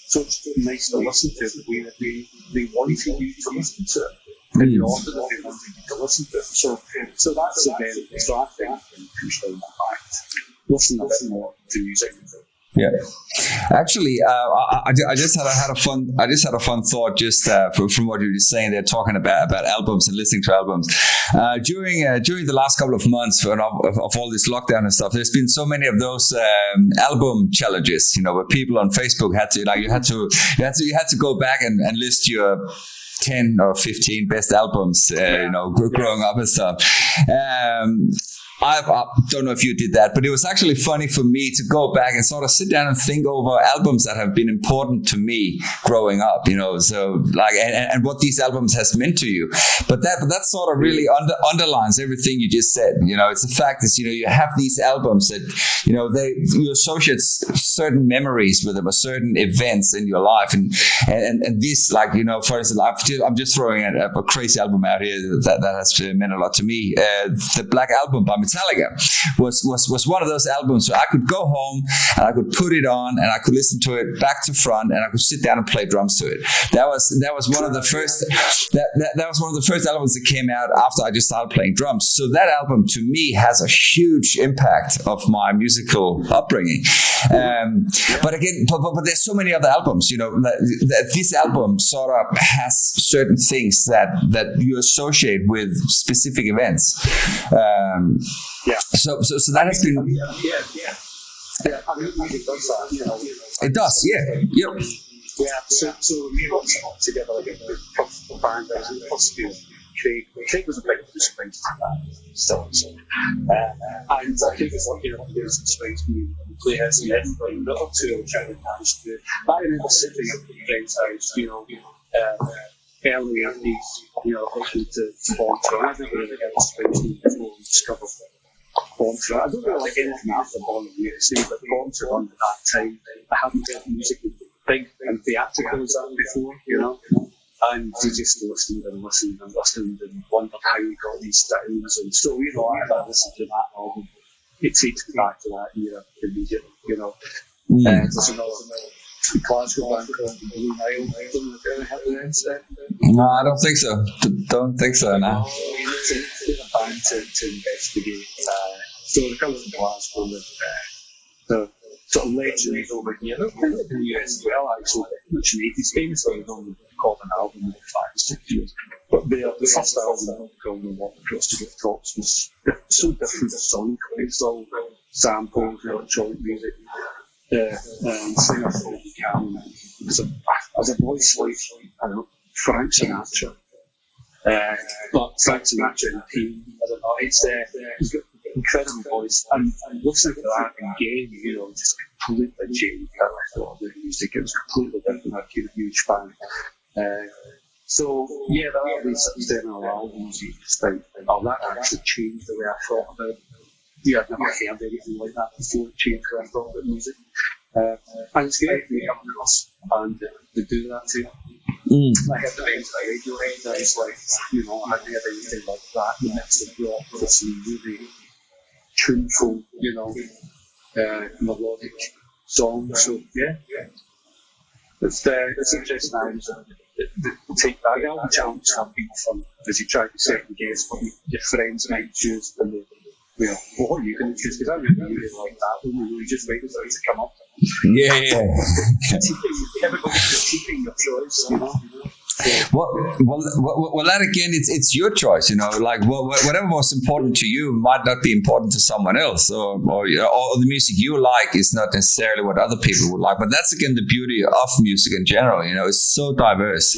S2: So it's nice to listen to it the way that they wanted you to listen to it, in the order that they wanted you to listen to it. So that's a very, so I think push down that fact. Listen a bit more to music.
S1: Yeah, actually, I just had a fun thought just from what you were just saying. They're talking about albums and listening to albums during the last couple of months of all this lockdown and stuff. There's been so many of those album challenges, where people on Facebook had to go back and list your 10 or 15 best albums, growing up and stuff. I don't know if you did that, but it was actually funny for me to go back and sort of sit down and think over albums that have been important to me growing up, so like, and what these albums has meant to you. But that sort of really underlines everything you just said. It's the fact that, you have these albums that, you associate certain memories with them or certain events in your life. And this, like, for instance, I'm just throwing a crazy album out here that has meant a lot to me. The Black Album by Metallica was one of those albums where I could go home and I could put it on and I could listen to it back to front and I could sit down and play drums to it. That was one of the first that was one of the first albums that came out after I just started playing drums. So that album to me has a huge impact of my musical upbringing. But again, but there's so many other albums, this album sort of has certain things that you associate with specific events. So that has been.
S2: Yeah. I mean, it does that.
S1: It does. Yeah. Yep.
S2: Yeah. So we got together like a couple of band guys, and plus Craig was a big inspiration for that still. And I think it's like, it was inspired me to play his in Edinburgh, and the other two which I didn't manage to do. But I remember sitting at the friend's house, early 80s, listening to Bonter. And I didn't really get inspiration before we discovered Bonter. I don't really like anything after Born in the USA, but Bonter on at that time, I hadn't heard music big and theatrical as that before, And you just listened and wondered how he got these sounds. And so, if I listened to that album, it takes me back to that era immediately, There's another Glasgow band called the Blue Nile. I don't know if you ever heard of them.
S1: No, I don't think so. No.
S2: It's a band to investigate. So they're coming from Glasgow with the sort of legends over here. They're kind of in the US as well, actually. Much in the 80s, famously, they've only called an album in 5 or 6 years. But the first album, called Walk Across the Rooftops, was so different sonically. It's all samples, electronic music. And singer for Cam as a voice like, I don't know, Frank Sinatra. But Frank Sinatra in Team, I don't know, he's got an incredible voice. And listening to that again, just completely changed how I thought of the music. It was completely different. I became a huge fan. So, there are these external albums you just think, that actually changed the way I thought about it. I'd never heard anything like that before. It changed the way I thought about music. And it's great to come across and to do that too. I heard the names like Radiohead, and it's like, I hadn't heard anything like that. The mix of rock with some really tuneful, melodic songs. So, It's interesting how they take that album challenge can be fun as you try to second guess what your friends might choose, and they, well, what are you going to choose? Because I really like that one. We just waited for it to come up.
S1: Yeah.
S2: Everybody's critiquing your choice,
S1: Well, that again, it's your choice, like whatever was important to you might not be important to someone else, or the music you like is not necessarily what other people would like. But that's again the beauty of music in general, it's so diverse,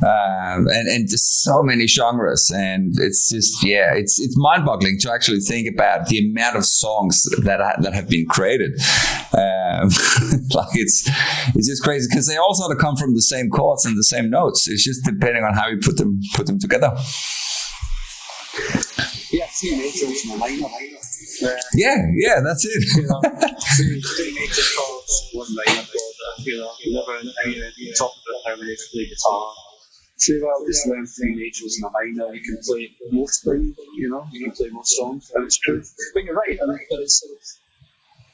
S1: and just so many genres, and it's just it's mind-boggling to actually think about the amount of songs that have been created. Like it's just crazy because they all sort of come from the same chords and the same notes. It's just depending on how you put them together.
S2: Yeah, C major was my minor.
S1: Yeah, that's it.
S2: Three major chords, one minor chord. Never top of it how many play guitar. So just learn three majors and a minor. You can play most things. You can play most songs, and it's true. But you're right.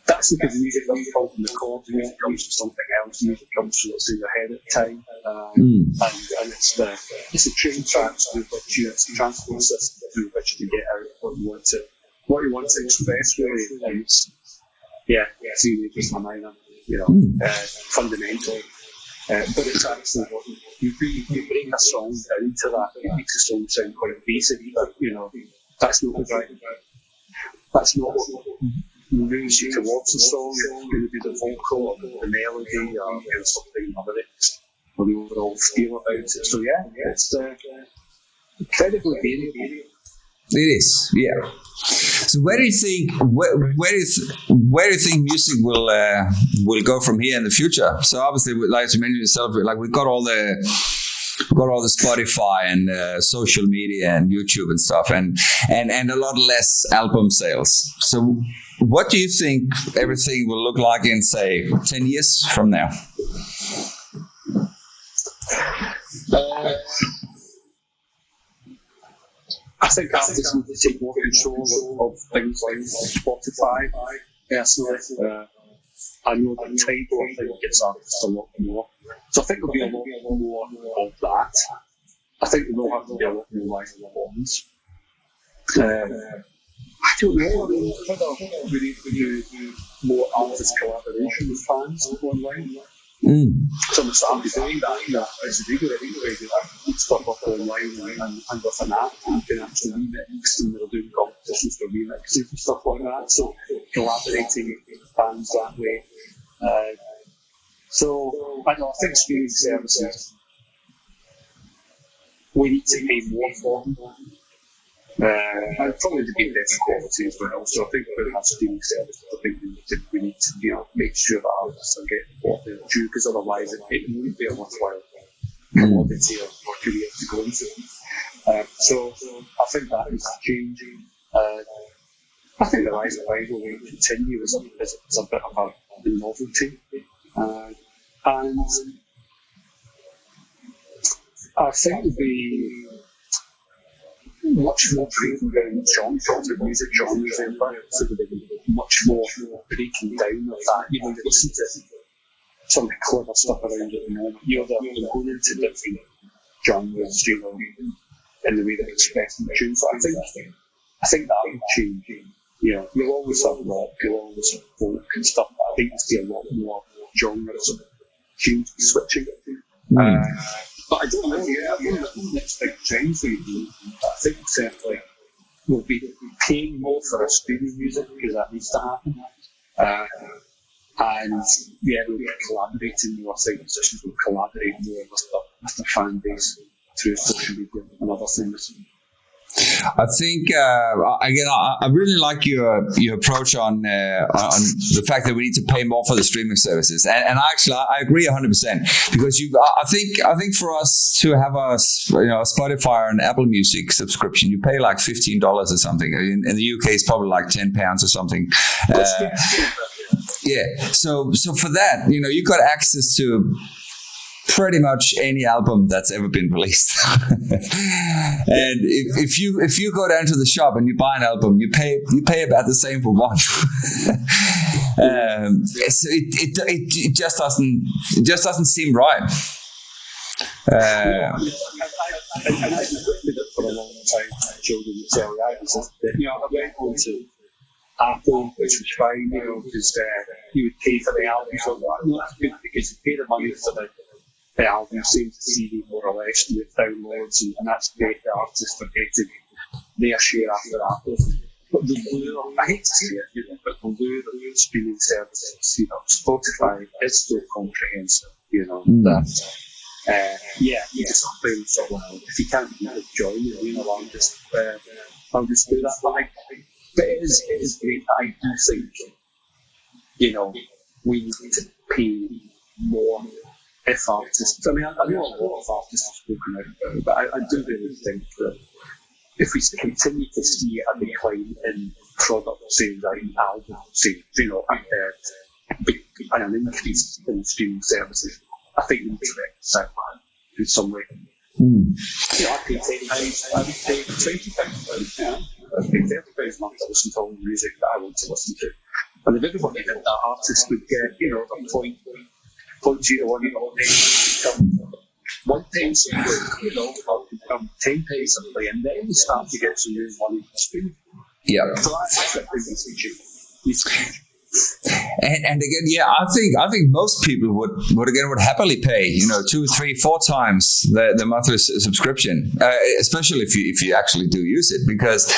S2: That's because the music doesn't come from the chords, the music comes from something else, the music comes from what's in your head at the time, and it's the train tracks through which it's the transport system through which you get out what you want to express, really. And C major's my minor, fundamentally. But it's actually what you bring a song down to that. It makes a song sound quite basic, but that's not right. That's not what moves you towards the song. It's going to be the vocal or the melody or something in the lyrics or the overall feel about it. So it's incredibly varied.
S1: It is, yeah. So where do you think music will go from here in the future? So obviously, like you mentioned yourself, like we've got all the Spotify and social media and YouTube and stuff, and a lot less album sales. So what do you think everything will look like in, say, 10 years from now?
S2: I think artists need to take more control of things like Spotify. Personally, I know that Tidal, I think, gets artists a lot more. So I think there'll be a lot more of that. I think there will have to be a lot more live performance. I don't know. Whether we need to do more artist collaboration with fans online. Some are starting to doing that. As a bigger anyway, they put stuff up online and with an app, you can actually remix, and they're doing competitions for remixing and stuff like that. So collaborating with fans that way. So I think streaming services, we need to pay more for them. And probably to be better quality as well. So I think when we have streaming services, I think we need to make sure that artists are getting what they're due, because otherwise it won't be a worthwhile commodity or career to go into. So I think that is changing. I think the rise of Idol will continue as a bit of a novelty. And I think there'll be much more breaking down music genres in there, so there'll be much more breaking down of that. You listen to some of the clever stuff around at the moment. They're going into different genres, in the way they're expressing the tunes. So I think that will change. You'll always have rock, you'll always have folk and stuff, but I think you'll see a lot more genres of tunes switching. But I don't know, I think the next big trend for you, I think certainly we'll be paying more for our streaming music because that needs to happen. And we'll be collaborating more. I think musicians will collaborate more with the fan base through social media and other things.
S1: I think again, I really like your approach on the fact that we need to pay more for the streaming services, and actually I agree 100% because I think for us to have a Spotify or an Apple Music subscription, you pay like $15 or something. In the UK, it's probably like £10 or something. So for that, you got access to pretty much any album that's ever been released. And if you go down to the shop and you buy an album, you pay about the same for one. It just doesn't seem right.
S2: I did it for a long time. Children would tell me I went on to Apple, which was fine, because you would pay for the album. So no, that's good because you pay the money for the album, same to CD more or less, and the downloads, and that's great. The artists are getting their share after Apple. But the lure, I hate to say it, but the lure of streaming services, Spotify is so comprehensive, that. You just complain so well. If you can't join it, I'll just do that. But it is great. I do think, we need to pay more if artists. I mean, I know a lot of artists have spoken out about it, but I do really think that if we continue to see a decline in product sales, in album sales, and an increase in streaming services, I think we need to reconcile that in some way. I pay £10, I would pay £20. I pay £30 a month to listen to all the music that I want to listen to. And if everybody did that, artists would get, a 0.01 become 1 pence a play, or become 10 pence a play, and then we start to get some new money from streaming.
S1: Yeah.
S2: So that's what needs to change.
S1: And again, I think most people would happily pay 2, 3, 4 times the monthly subscription, especially if you actually do use it, because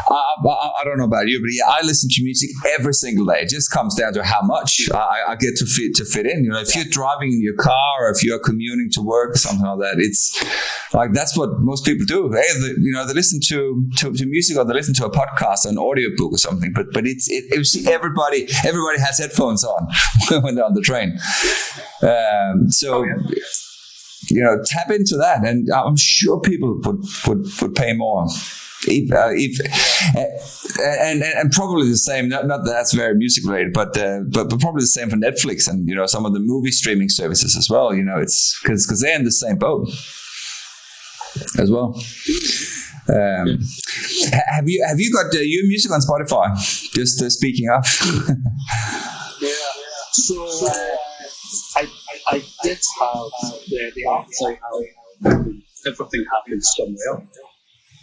S1: I don't know about you, but I listen to music every single day. It just comes down to how much I get to fit in. If you're driving in your car or if you're commuting to work or something like that, it's like that's what most people do. They listen to music, or they listen to a podcast, an audiobook or something. But you see everybody has headphones on when they're on the train. Tap into that, and I'm sure people would pay more. And probably the same. Not that that's very music related, but probably the same for Netflix and some of the movie streaming services as well. It's because they're in the same boat as well. Have you got your music on Spotify? Just speaking of.
S2: So I did have the artist Everything Happens Somewhere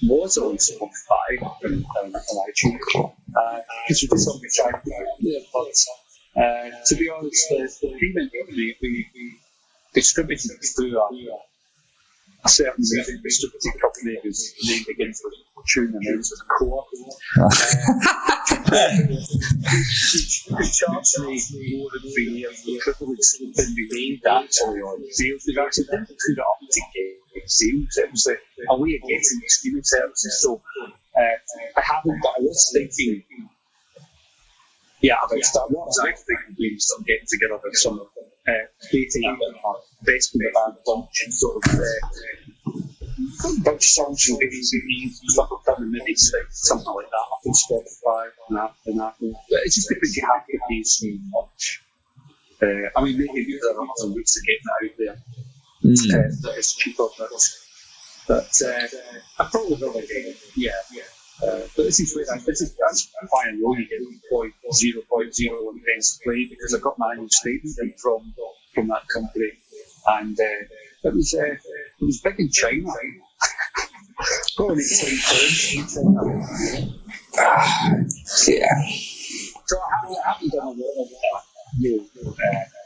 S2: was on Spotify and iTunes because we did something trying but to be honest, the payment we distributed through a certain music distributing company whose name begins with tune and ends with core. Who charged me more than 3 years for the privilege than we made actually on sales. We've actually didn't put it up to get sales. It was a way of getting the streaming services. So I haven't, but I was thinking, about Star Wars. I was thinking we start getting together with some creating a bit of a best of the band bunch and sort of bunch of songs from BBC stuff I've done in the mix, something like that up on Spotify and Apple. But it's just because you have to pay so much. Maybe there are other routes of getting it out there that is cheaper, but I probably will again. But this is that's why I know you get 0.01 pence a play, because I got my annual statement from that company, and it was big in China. Probably the same thing. So I haven't done a lot of that,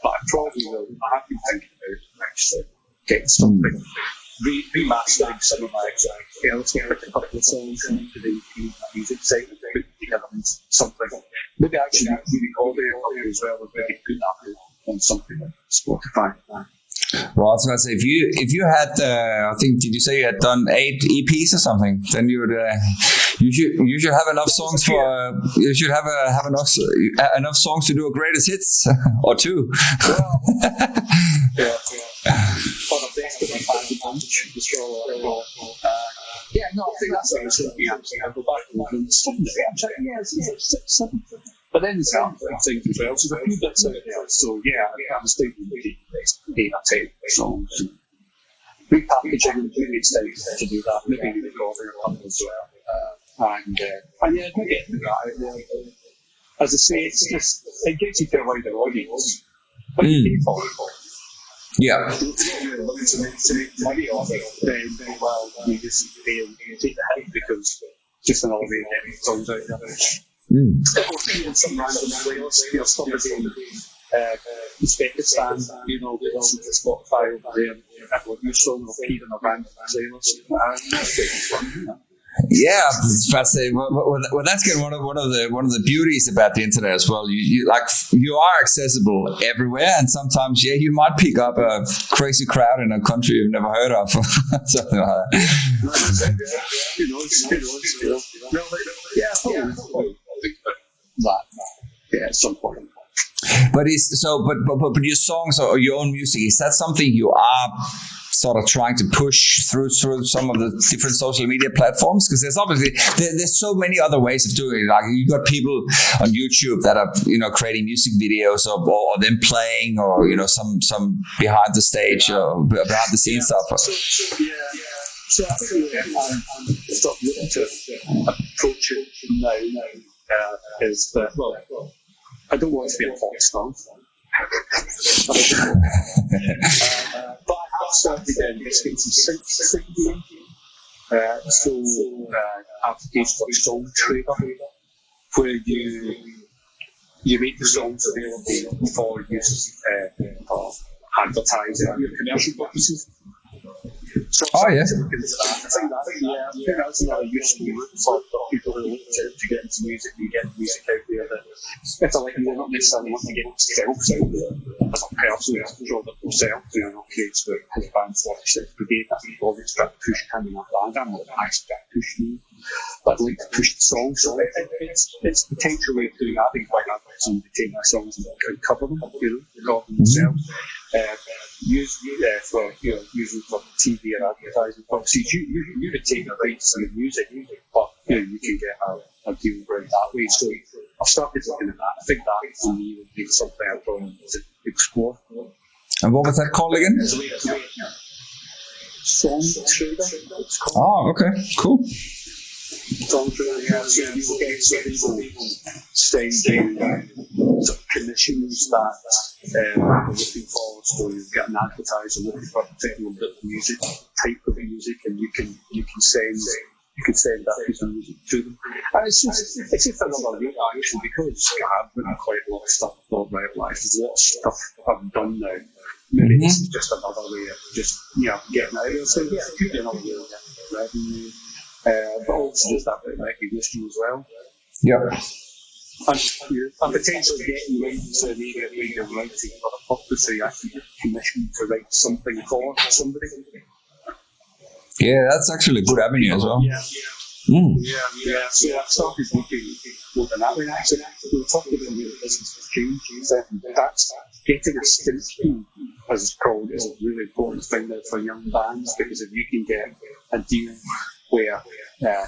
S2: but I probably will. I have been thinking about actually getting something. Remastering some of my let's get a couple of songs into the music site and put together something. Maybe actually re-record it as well, and maybe put that on something like Spotify.
S1: Well, I was going to say, if you had, I think, did you say you had done 8 EPs or something? Then you would, you should have enough songs for, you should have enough songs to do a greatest hits or 2.
S2: I think that's what I was looking at. I'll go back and someday I'm checking, it's 7. But then there's other things as well. So there's a few bits out there. So I was thinking maybe 8 or 10 songs. Repackaging and doing extent to do that. Maybe recording a couple as well. And getting that out there. As I say, it's just it gets you to a wider audience, but you pay for it.
S1: Yeah.
S2: To make money off it, then well, you just pay and you take the hit because just another way of getting songs out there. Or some random players, somebody Uzbekistan, they listen to Spotify over there, and your song will appear in a random playlist. That's pretty fun,
S1: Yeah, it's fascinating. Well, that's again one of the beauties about the internet as well. You are accessible everywhere, and sometimes you might pick up a crazy crowd in a country you've never heard of, something like that.
S2: Yeah, at some point.
S1: But your songs or your own music, is that something you are sort of trying to push through some of the different social media platforms? Because there's obviously there's so many other ways of doing it. Like you got people on YouTube that are creating music videos or them playing or some behind the stage or behind the scenes stuff.
S2: So I think I'm starting to approach it now is that I don't want to be a pop star. But I have started investing some singing. Applications like Songwriter, where you make the songs available for use for advertising or commercial purposes. So
S1: I think
S2: that's another useful route for people who look to get into music and get music out there that if they're not necessarily wanting to get themselves out there as a person who has to draw themselves, creates his band 46 Brigade, that's the obvious trying to push him in that band. I'm not actually trying to push me, but I'd like to push the song. So it's a potential way of doing that. I think quite happy for somebody to take my songs and cover them, record them themselves. Usually for TV and advertising purposes, you could take the rights to the music, but you can get a deal right that way. So I've started looking at that. I think that for me would be something I'd want to explore.
S1: And what was that called again?
S2: Songwriter.
S1: Oh, okay, cool.
S2: Songwriter, people sending commissions that we're looking for. So you've got an advertiser looking for a particular bit of music, type of music, and you can send that piece of music to them. And it's just another way actually, because I've written quite a lot of stuff for my life. There's a lot of stuff I've done now. Maybe this is just another way of just getting out there. So it could be another way of getting revenue, but also just that bit of recognition as well.
S1: Yeah.
S2: And potentially getting into an area where you're writing for a purpose, so you actually get commissioned to write something for somebody.
S1: Yeah, that's actually a good avenue as well.
S2: Yeah. So I've started looking more than that. Actually, we were talking about the business has changed. That's getting a stint fee, as it's called, is a really important thing now for young bands, because if you can get a deal where a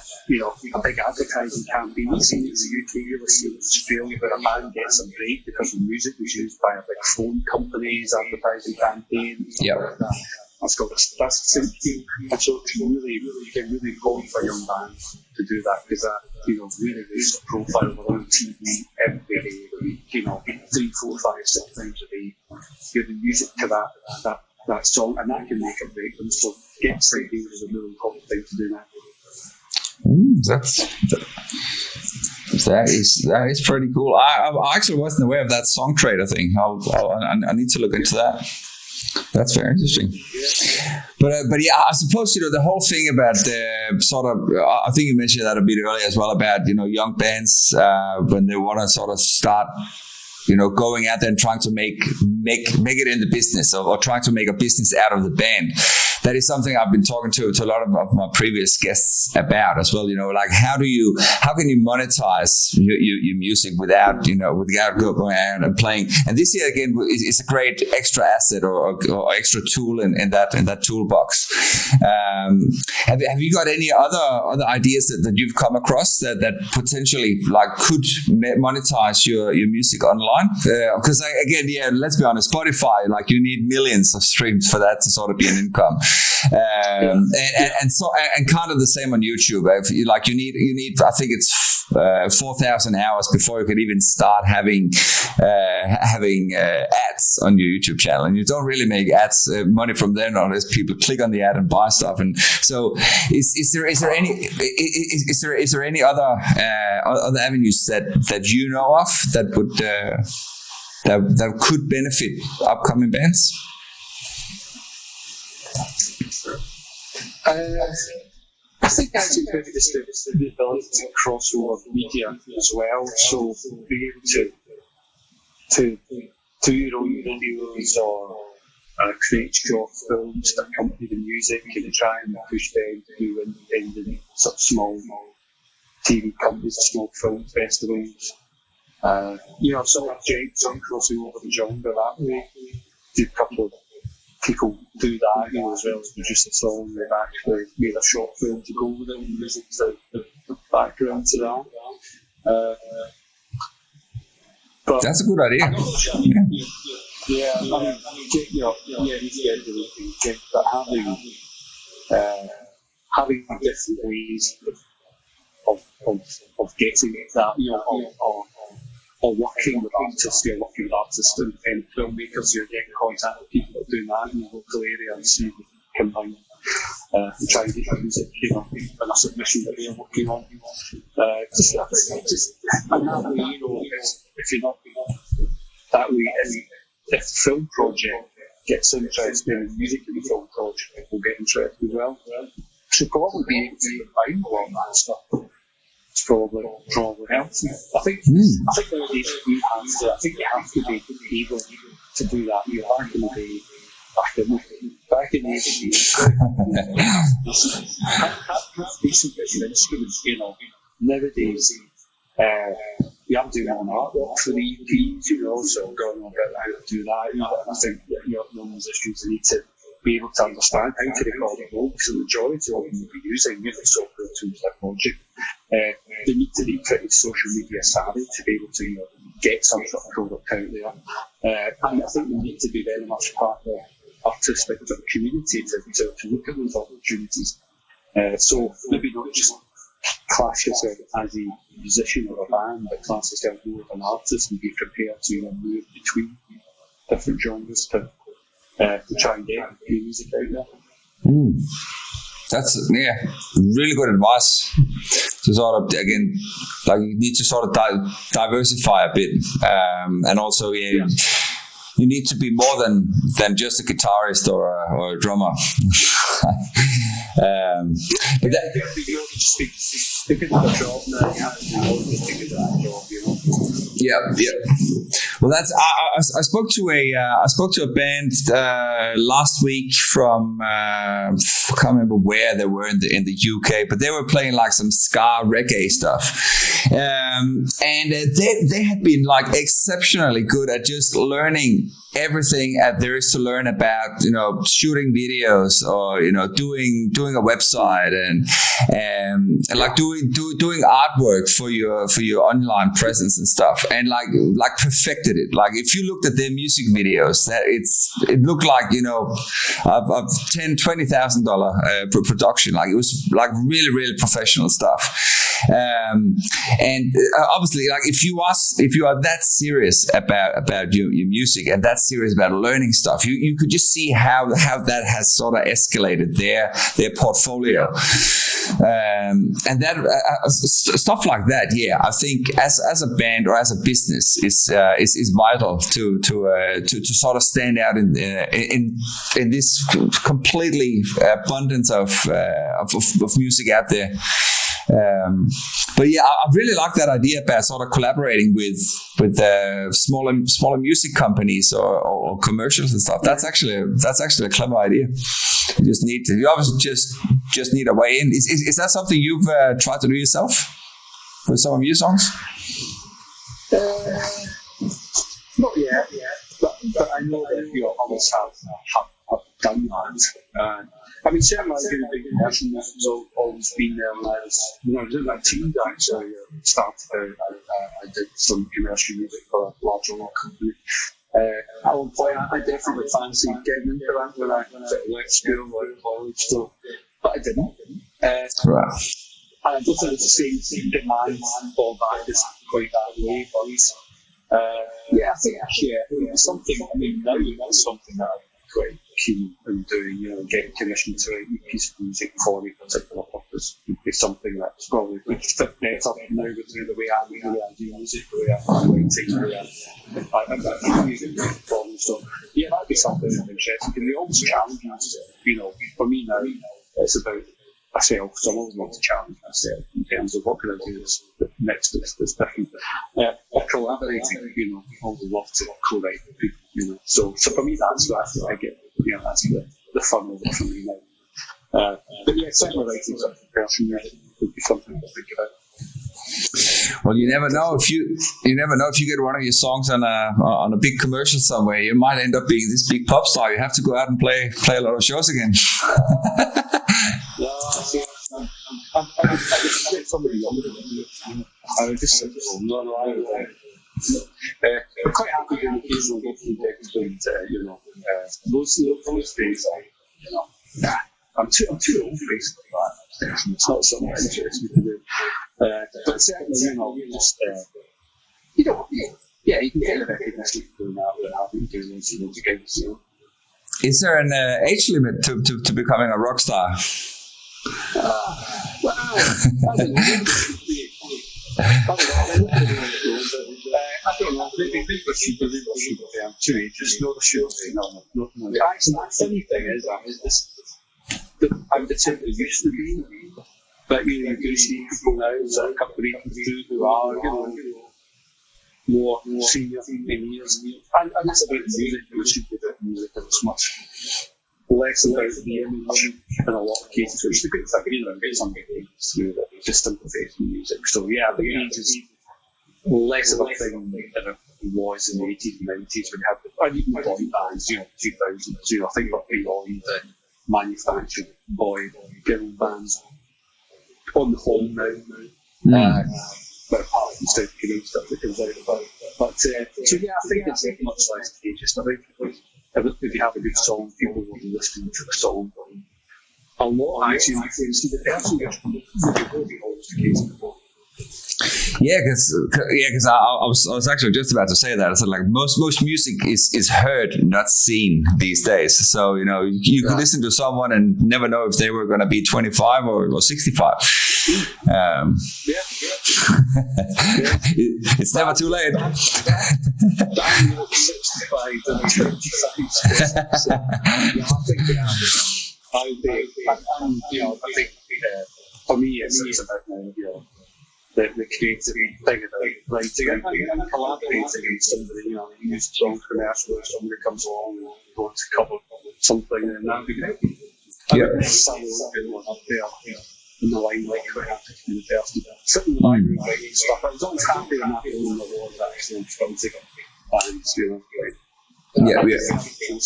S2: big advertising campaign, you see in the UK, you see in Australia, where a band gets a break because the music was used by a big phone company's advertising campaign. Like that. That's simply, and so it's really important for young bands to do that, because that really raises the profile on TV every day, 3, 4, 5, 6 times a day. Give the music to that song, and that can make a break them. So getting signed is a really important thing to do now.
S1: That is pretty cool. I actually wasn't aware of that Songwriter thing. I need to look into that. That's very interesting. But I suppose the whole thing about sort of, I think you mentioned that a bit earlier as well, about young bands when they want to sort of start going out there and trying to make it in the business, or trying to make a business out of the band. That is something I've been talking to a lot of my previous guests about as well. Like how can you monetize your music without going out and playing? And this here again is a great extra asset or extra tool in that toolbox. Have you got any other ideas that you've come across that potentially could monetize your music online? Because again, let's be honest, Spotify, you need millions of streams for that to sort of be an income. And kind of the same on YouTube. You need I think it's 4,000 hours before you could even start having ads on your YouTube channel, and you don't really make ads money from there unless people click on the ad and buy stuff. And so, is there any other avenues that you know of that would that could benefit upcoming bands?
S2: I think actually maybe just the ability to cross over media as well, so being able to do your own videos or create short films that accompany the music and try and push them to do independent sort of small TV companies or small film festivals. Sort of Jake's on crossing over the genre that way. Do a couple of people do that, as well as produce a song. They've actually made a short film to go with it and music the background to that. But
S1: that's a good idea.
S2: Yeah, I mean, he's getting the thing, but having different ways of getting that, or working with artists, and filmmakers, you're getting contact with people that are doing that in the local area and see if you can combine and try and get the music, in a submission that they're working on. Just and that way, if you're not that way, if the film project gets interested in the music in the film project, will get interested as well. Should probably be able to combine all that stuff. It's probably helpful. I think nowadays you have to be able to do that. Back in the day, have decent bits of instruments. Nowadays you have to do all artwork for the EPs. So going on about how to do that. I think young musicians need to be able to understand how to record a vocal, so the majority of them will be using software tools like Logic. They need to be pretty social media savvy to be able to get some sort of product out there. And I think they need to be very much part of the artistic community to look at those opportunities. So maybe not just class yourself as a musician or a band, but class yourself more as an artist and be prepared to move between different genres to try and get new music out there.
S1: That's really good advice. To sort of, again, like you need to sort of diversify a bit, and also you need to be more than just a guitarist or a drummer. But that, yeah. Well, that's I spoke to a band last week from I can't remember where they were in the UK, but they were playing like some ska reggae stuff, and they had been like exceptionally good at just learning everything there is to learn about shooting videos or doing a website and like doing artwork for your online presence and stuff, and like perfected it. Like if you looked at their music videos, it looked like a $10,000-$20,000 production. Like it was like really, really professional stuff. And obviously, like if you are that serious about your music and that serious about learning stuff, you could just see how that has sort of escalated their portfolio, and that stuff like that. Yeah, I think as a band or as a business is vital to sort of stand out in this completely abundance of music out there. But yeah, I really like that idea about sort of collaborating with smaller music companies or commercials and stuff. That's actually a clever idea. You obviously just need a way in. Is that something you've tried to do yourself with some of your songs?
S2: Not yet, but I know that others have done that. I mean, certainly I've been a big commercial music has always been there when I was doing that team actually started out. I did some commercial music for a larger rock company. At one point, I definitely fancied getting into that when I left school or college, but I didn't.
S1: Right.
S2: I don't think it's the same demand for that is quite that way, but yeah, I think it's something. I mean, now that's something that I'm quite keen on doing. Getting commissioned to write a piece of music for a particular purpose would be something that's probably would fit better now with the way I do music, the way I'm writing, the way I'm music from. So yeah, that'd be something I'm interested in. The always challenges, for me now, it's about myself, so I'm always want to challenge myself in terms of what can I do next that's different. Collaborating, I always love to co-write with people, So for me, that's what I get, that's the fun of it for me now. But yeah, certainly writing something personal would be something to think about.
S1: Well, you never know if you get one of your songs on a big commercial somewhere, you might end up being this big pop star. You have to go out and play a lot of shows again.
S2: I'm somebody younger than me. I would just say, I'm quite happy doing occasional working gigs, but those days, I'm too old basically for that. It's not something that interests me to do. But certainly, just you can get the recognition for doing that without having to do loads of gigs.
S1: Is there an age limit to becoming a rock star?
S2: Well, I don't know. Maybe there should be two ages. No, there shouldn't be. No. Actually, the funny thing is I'm the type that used to be, but you do see people now, there's a couple of people who are, more senior in years. And that's about the music. It should be about the music. It's much less about the image in a lot of cases, which is a good thing. Get somebody through that just interface with music. So yeah, I think age is less of a thing than it was in the 80s and 90s when you had even boy bands, 2000s. I think we're beyond the manufactured boy-girl bands on the whole now. But apart from South Korean stuff that comes out about. But so yeah, I think it's much less ageist. I think if you have a good song, people will be listening to the song. A lot actually, my friends see the person will be always the case before.
S1: Yeah, because I was actually just about to say that. I said like most music is heard, not seen these days. So you could listen to someone and never know if they were going to be 25 or 65. It's never too late.
S2: I'm 65 and 25. I think for me it's about the creative thing about writing and collaborating with somebody, you use strong commercial or somebody comes along and wants to cover something, and that'd be great. There's someone good one up there, in the limelight, quite happy to be the person sitting in the library writing stuff. I was always happy when that was awards actually from big bands,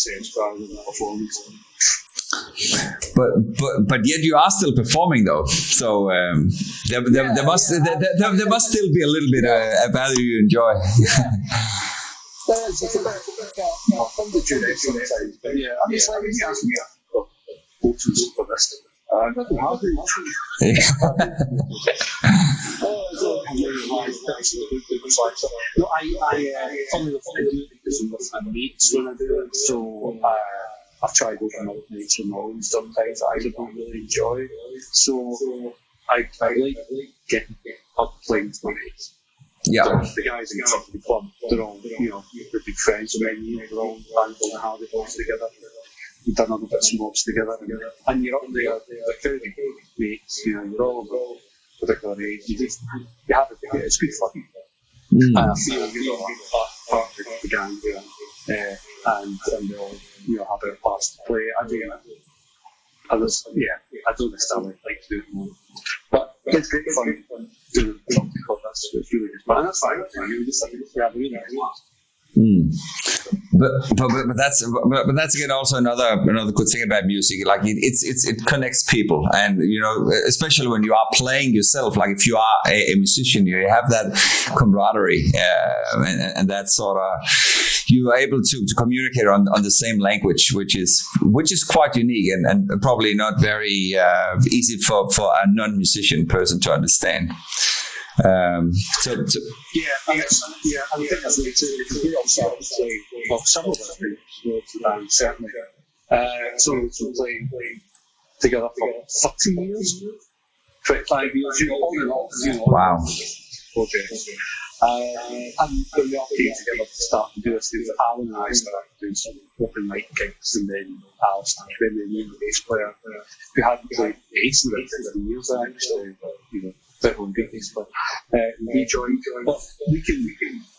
S2: sense rather than performance.
S1: But yet you are still performing though, so there must still be a little bit of value you enjoy.
S2: It's about fun to do it sometimes, but yeah, I mean, it's like when you ask me photos for this. I don't have it. No, I funnily enough, I do it because I'm with my mates when I do it, so I've tried over my mates and all, and sometimes I don't really enjoy. So I like getting up playing with my mates.
S1: Yeah.
S2: The guys in the club, they're all, they're big friends of mine, they're all bands on the Hardy Boys together. We've done other bits and bobs together. And you're up there, they're crowded mates, you're all of a particular age. You have it together, it's good fun. And I feel, part of the gang there. And they'll, have their parts to play. I don't necessarily like to do it more. But it's great fun doing something called that's really good fun. And that's fine. We have a really nice laugh.
S1: But that's again also another good thing about music. Like it connects people, and especially when you are playing yourself. Like if you are a musician, you have that camaraderie, and that sort of you are able to communicate on the same language, which is quite unique and probably not very easy for a non-musician person to understand.
S2: I think that's it too. Because we also play, well, some of us do, certainly. Some of us have played together for 30 years, 25 years, on and off,
S1: Wow.
S2: Projects. And when we all came together to start to do this, Alan and I started doing some open mic gigs, and then Al started being the bass player who hadn't played bass in about 15 years actually, but good bass player. He joined, but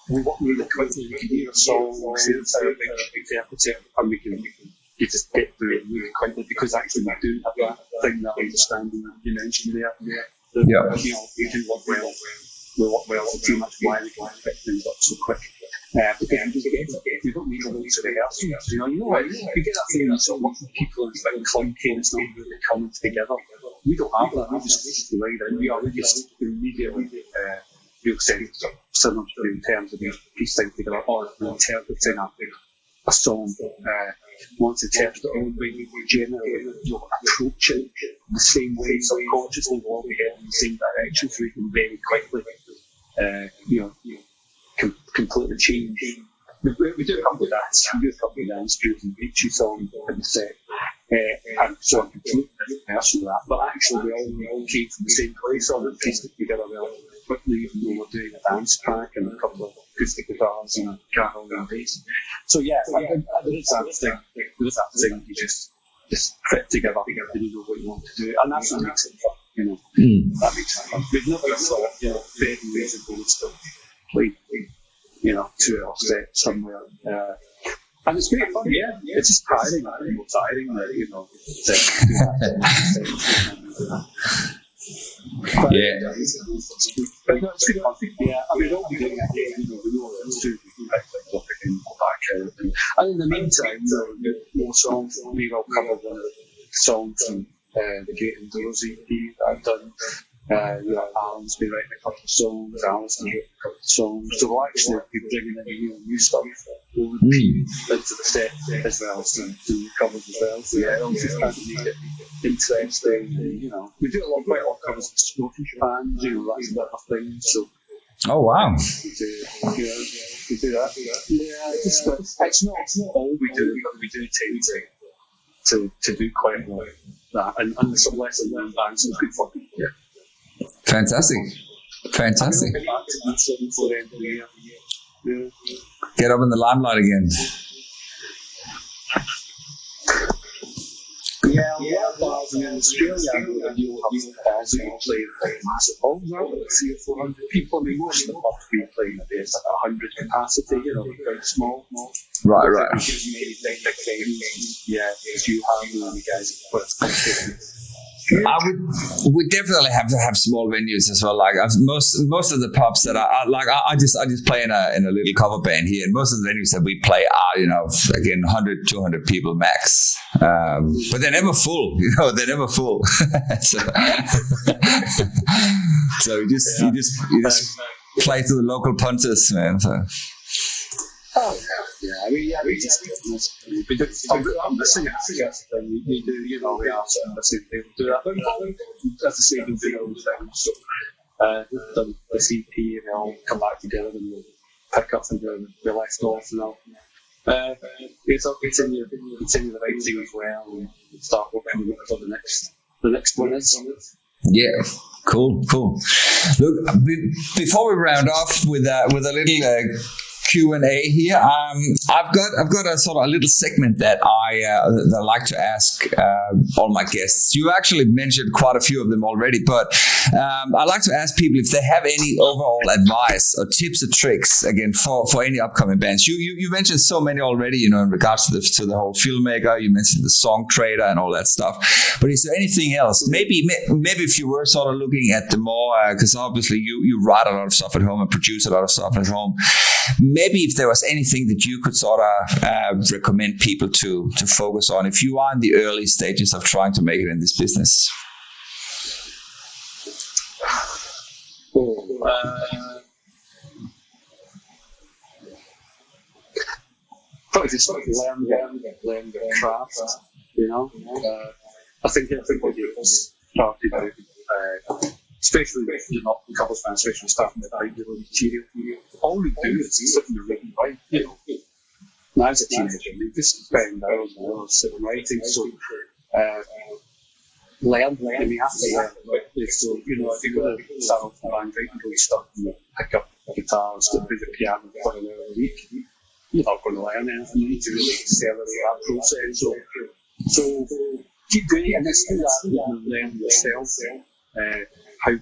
S2: we work really quickly. We can hear a song, we see it's our big interpreter, and you just get through it really quickly because actually we do have that thing, that understanding that you mentioned there. We do work well. We work well for too much why we can pick things up so quick. Because we don't need a loads of rehearsals. You know what? You get that thing, you sort of work with people and it's a bit clunky and it's not really coming together. We don't have that. We just rely on we are just immediately real sense of similar in terms of piecing together or interpreting a song. Once interpreted it all, we generally approach it the same way subconsciously. We'll all be heading in the same direction, so we can very quickly completely change. We do a couple of dance. We do a couple of dance during each song in the set, and so I'm completely different person with that. But actually, we all came from the same place, so we pieced it together really quickly, even though we're doing a dance track and a couple of acoustic guitars and a carol and bass. So yeah, there is that thing. You just fit together and you know what you want to do, and that's what makes it fun. That makes it fun. We've never thought, 30 years ago, still played, 2 hour set somewhere. And it's great fun, yeah. It's just tiring, more tiring, But,
S1: yeah.
S2: But no, it's good fun. Yeah, I mean, all we do, we know that it's too go back out. And in the meantime, we've got more songs. We've all covered one of the songs from the Great Indoors EP that I've done. Alan's been writing a couple of songs, Alan's been writing a couple of songs. So we'll actually be bringing in new stuff over the period into the set as well, so new covers as well. So yeah, it'll just kind of make it interesting. We do quite a lot of covers of Scottish bands, that's a bit of a thing. So
S1: oh wow.
S2: We do that. Yeah, it's not all we do, but we do tend to do quite a lot of that, and some less than one bands, so it's good fun. Yeah.
S1: Fantastic. Get up in the limelight again.
S2: Yeah, bars in Australia, you'll have bars that will play massive halls now, like 300 or 400 people. I mean, most of the pubs we play in a day is like 100 capacity, quite small.
S1: Right.
S2: Maybe big venues. Yeah, because you have the guys put
S1: we definitely have to have small venues as well. Like most of the pubs that I just play in a little cover band here, and most of the venues that we play are again 100, 200 people max. But they're never full. They're never full. so you just play to the local punters, man. So.
S2: We just I'm missing it. We do, we are missing people do that. But as I say, we've been all the time. So we've done the CP and we all come back together and we'll pick up and we left off and all. It's continue the writing as well and start working on what the next one is.
S1: Yeah, cool. Look, before we round off with a little Q&A here, I've got a sort of a little segment that I like to ask all my guests. You actually mentioned quite a few of them already, but I like to ask people if they have any overall advice or tips or tricks again for any upcoming bands. You mentioned so many already, in regards to the whole filmmaker. You mentioned the song trader and all that stuff. But is there anything else? Maybe if you were sort of looking at the more, because obviously you write a lot of stuff at home and produce a lot of stuff at home. maybe if there was anything that you could sort of recommend people to focus on if you are in the early stages of trying to make it in this business.
S2: Probably just learn the craft, you know. I think everybody was started out, especially if you're not a covers band, especially starting with regular material. All we do is sit in the room and write, you know. Now as a teenager, you just spend hours and hours sitting writing, so learn, and you have to learn quickly. So, you know, if you're going to start off the band, right, and go start and pick up a guitar and start with the piano for an hour a week, you're not going to learn anything. You need to really accelerate that process. So keep doing it, and it's through that you can learn yourself how to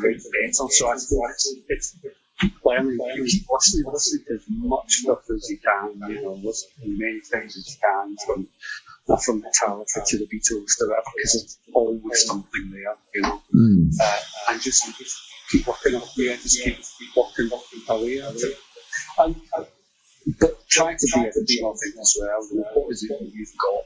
S2: write better. So I suppose it's keep learning, keep listening to as much stuff as you can, you know, listen to as many things as you can from Metallica to the Beatles to whatever, because there's always something there, you know. And just keep working up, just keep working away at it. But try to be original, I think, as well. You know, what is it that you've got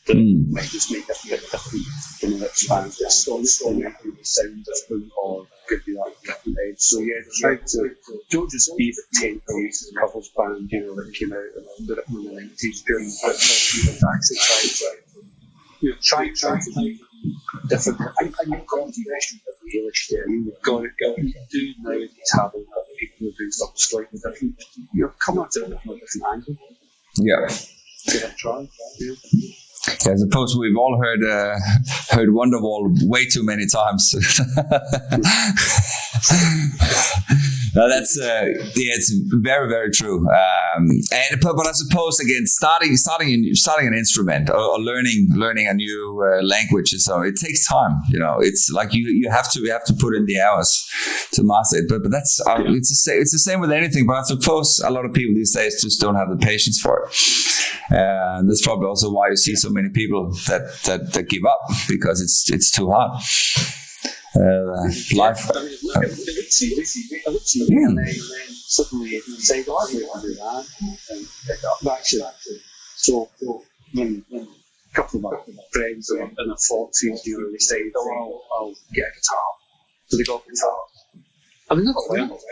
S2: that might just make it a bit different from the next band? It's still making it sound different or give you that different edge. So yeah, try to don't just be the 10 releases covers band, you know, that came out and did it in the 90s during the actually try to be different. And you've got to be realistic. I mean, you've got to do nowadays have a lot of people who do something slightly different. You're coming at it from a different angle.
S1: Yeah.
S2: Give it a try. Yeah.
S1: Yeah, I suppose we've all heard Wonderwall way too many times. No, that's it's very, very true. But I suppose again, starting an instrument or learning a new language, so it takes time. You know, it's like you have to put in the hours to master it. But that's it's the same with anything. But I suppose a lot of people these days just don't have the patience for it. And that's probably also why you see so many people that give up, because it's too hard. Life.
S2: I mean, look at you, and then suddenly say, "Oh, I want to do that," and pick it up. Actually, so when a couple of my friends in their 40s, they say, "Oh, I'll get a guitar." So they got a guitar, and they never learned it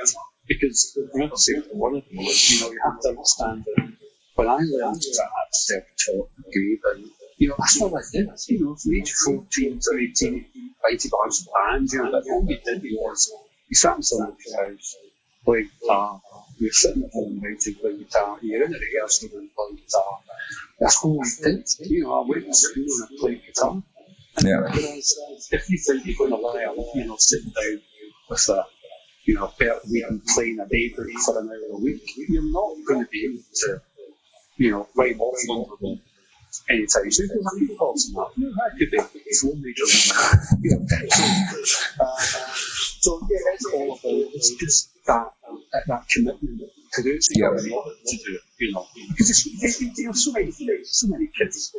S2: because I remember saying to one of them, you know, you have to understand that when I learned guitar, I was self-taught, and you know, that's all I did. You know, from age 14 to 18, writing bars of bands, you know, but all you did was you sat in someone's house playing guitar, you're sitting at home writing playing guitar, you're in a rehearsal and playing guitar. That's all I did. You know, I went to school and I played guitar.
S1: Yeah.
S2: Whereas if you think you're going to lie, you know, sitting down with a, you know, better week and playing a day for an hour a week, you're not going to be able to, you know, write more than anytime soon. Because I think that could be 4 major. You know, so yeah, that's all about it. It's just that commitment to do it. So you have to do it, you know. Because you know, so many kids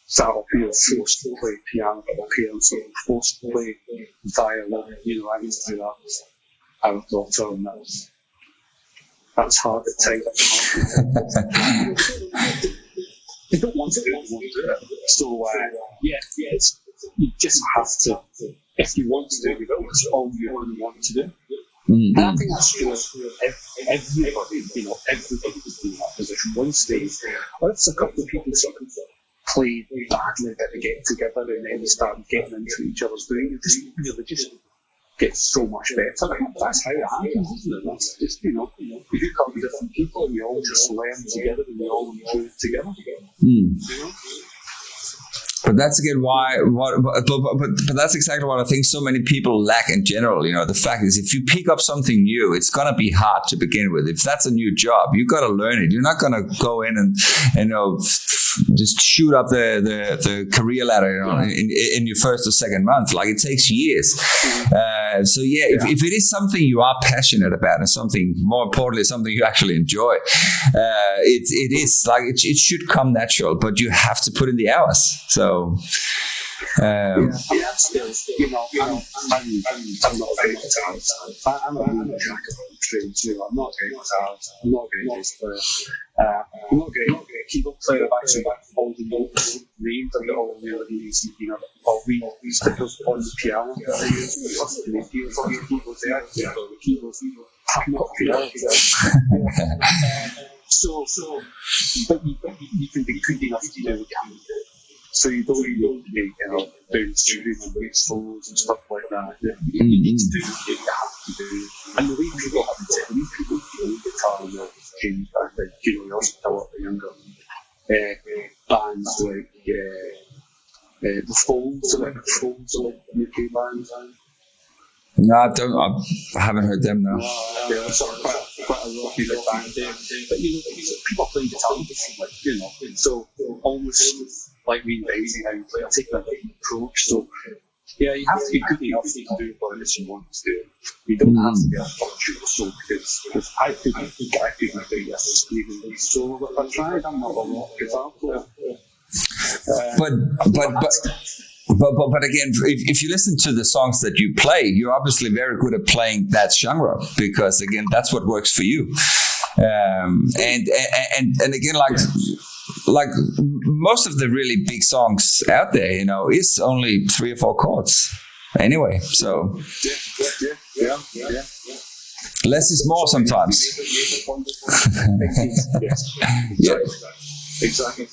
S2: start off, you know, forced to play piano, but their parents are forced to play violin. You know, I used to do that with our daughter, and that's hard at times. They don't want to do it, they won't do it. So, yes, you just have to, if you want to do it, it's all you want to do. Mm-hmm. And I think that's true of everybody, you know, everybody who's in that position. One stage, or if it's a couple of people sort of play badly, but they get together and then they start getting into each other's doing, they just get so much better. That's how it happens, isn't it? That's just, you know, you hook up with different people and you all just learn together and you all improve together. You know?
S1: But that's again why. But that's exactly what I think so many people lack in general. You know, the fact is, if you pick up something new, it's gonna be hard to begin with. If that's a new job, you gotta learn it. You're not gonna go in and you know just shoot up the career ladder, you know, in your first or second month. Like it takes years. So if it is something you are passionate about and something, more importantly, something you actually enjoy, it is like it should come natural, but you have to put in the hours. So
S2: I'm still, you know, I'm not a great guitarist. I'm a jack of all trades, you know. I'm not a great guitarist. I'm not a great bass player. I'm not a great keyboard player. I've actually got all the notes named. I've got all the melodies, you know, all the stickers on the piano. I use the keyboards on the keyboards there. The keyboards. I'm not a piano player. So, but you can be good enough to do what you can do. So you don't really need to be, you know, doing tuning and weight flows and stuff like that. You need to do what you have to do. And the way people have to do, the way people play guitar and all has changed. I think, you know, you also a lot of younger bands like the Folds, like UK bands.
S1: No, I haven't heard them now.
S2: They're sort of quite a rocky band there. But, you know, people play guitar differently, like, you know, so almost like me, lazy how you play. I take that approach. So, yeah, you have to be good enough to do what it is you want to do. You don't have to be a virtuoso because I couldn't do this even solo if I tried. I'm not a rock guitar player.
S1: But again, if you listen to the songs that you play, you're obviously very good at playing that genre because again, that's what works for you. And again, like most of the really big songs out there, you know, is only 3 or 4 chords anyway. So
S2: Yeah.
S1: less is more sometimes.
S2: Yeah, exactly.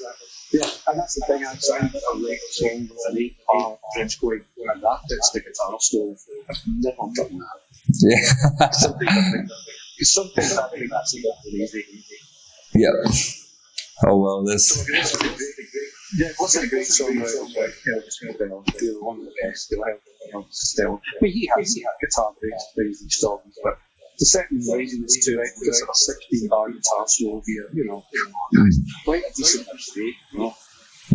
S2: Yeah, and that's the thing. I've signed a late song with an 8-part bridge going, and that hits the guitar stove. I've never done that.
S1: Yeah.
S2: Something I think that's a bit lazy.
S1: Yeah. Oh well, this.
S2: Yeah, what's a great song like one of the best still. I mean, he has guitar-based crazy songs, but the second raising is too, like, because of a 16-bar guitar solo here, you know, quite a decent mistake, you know.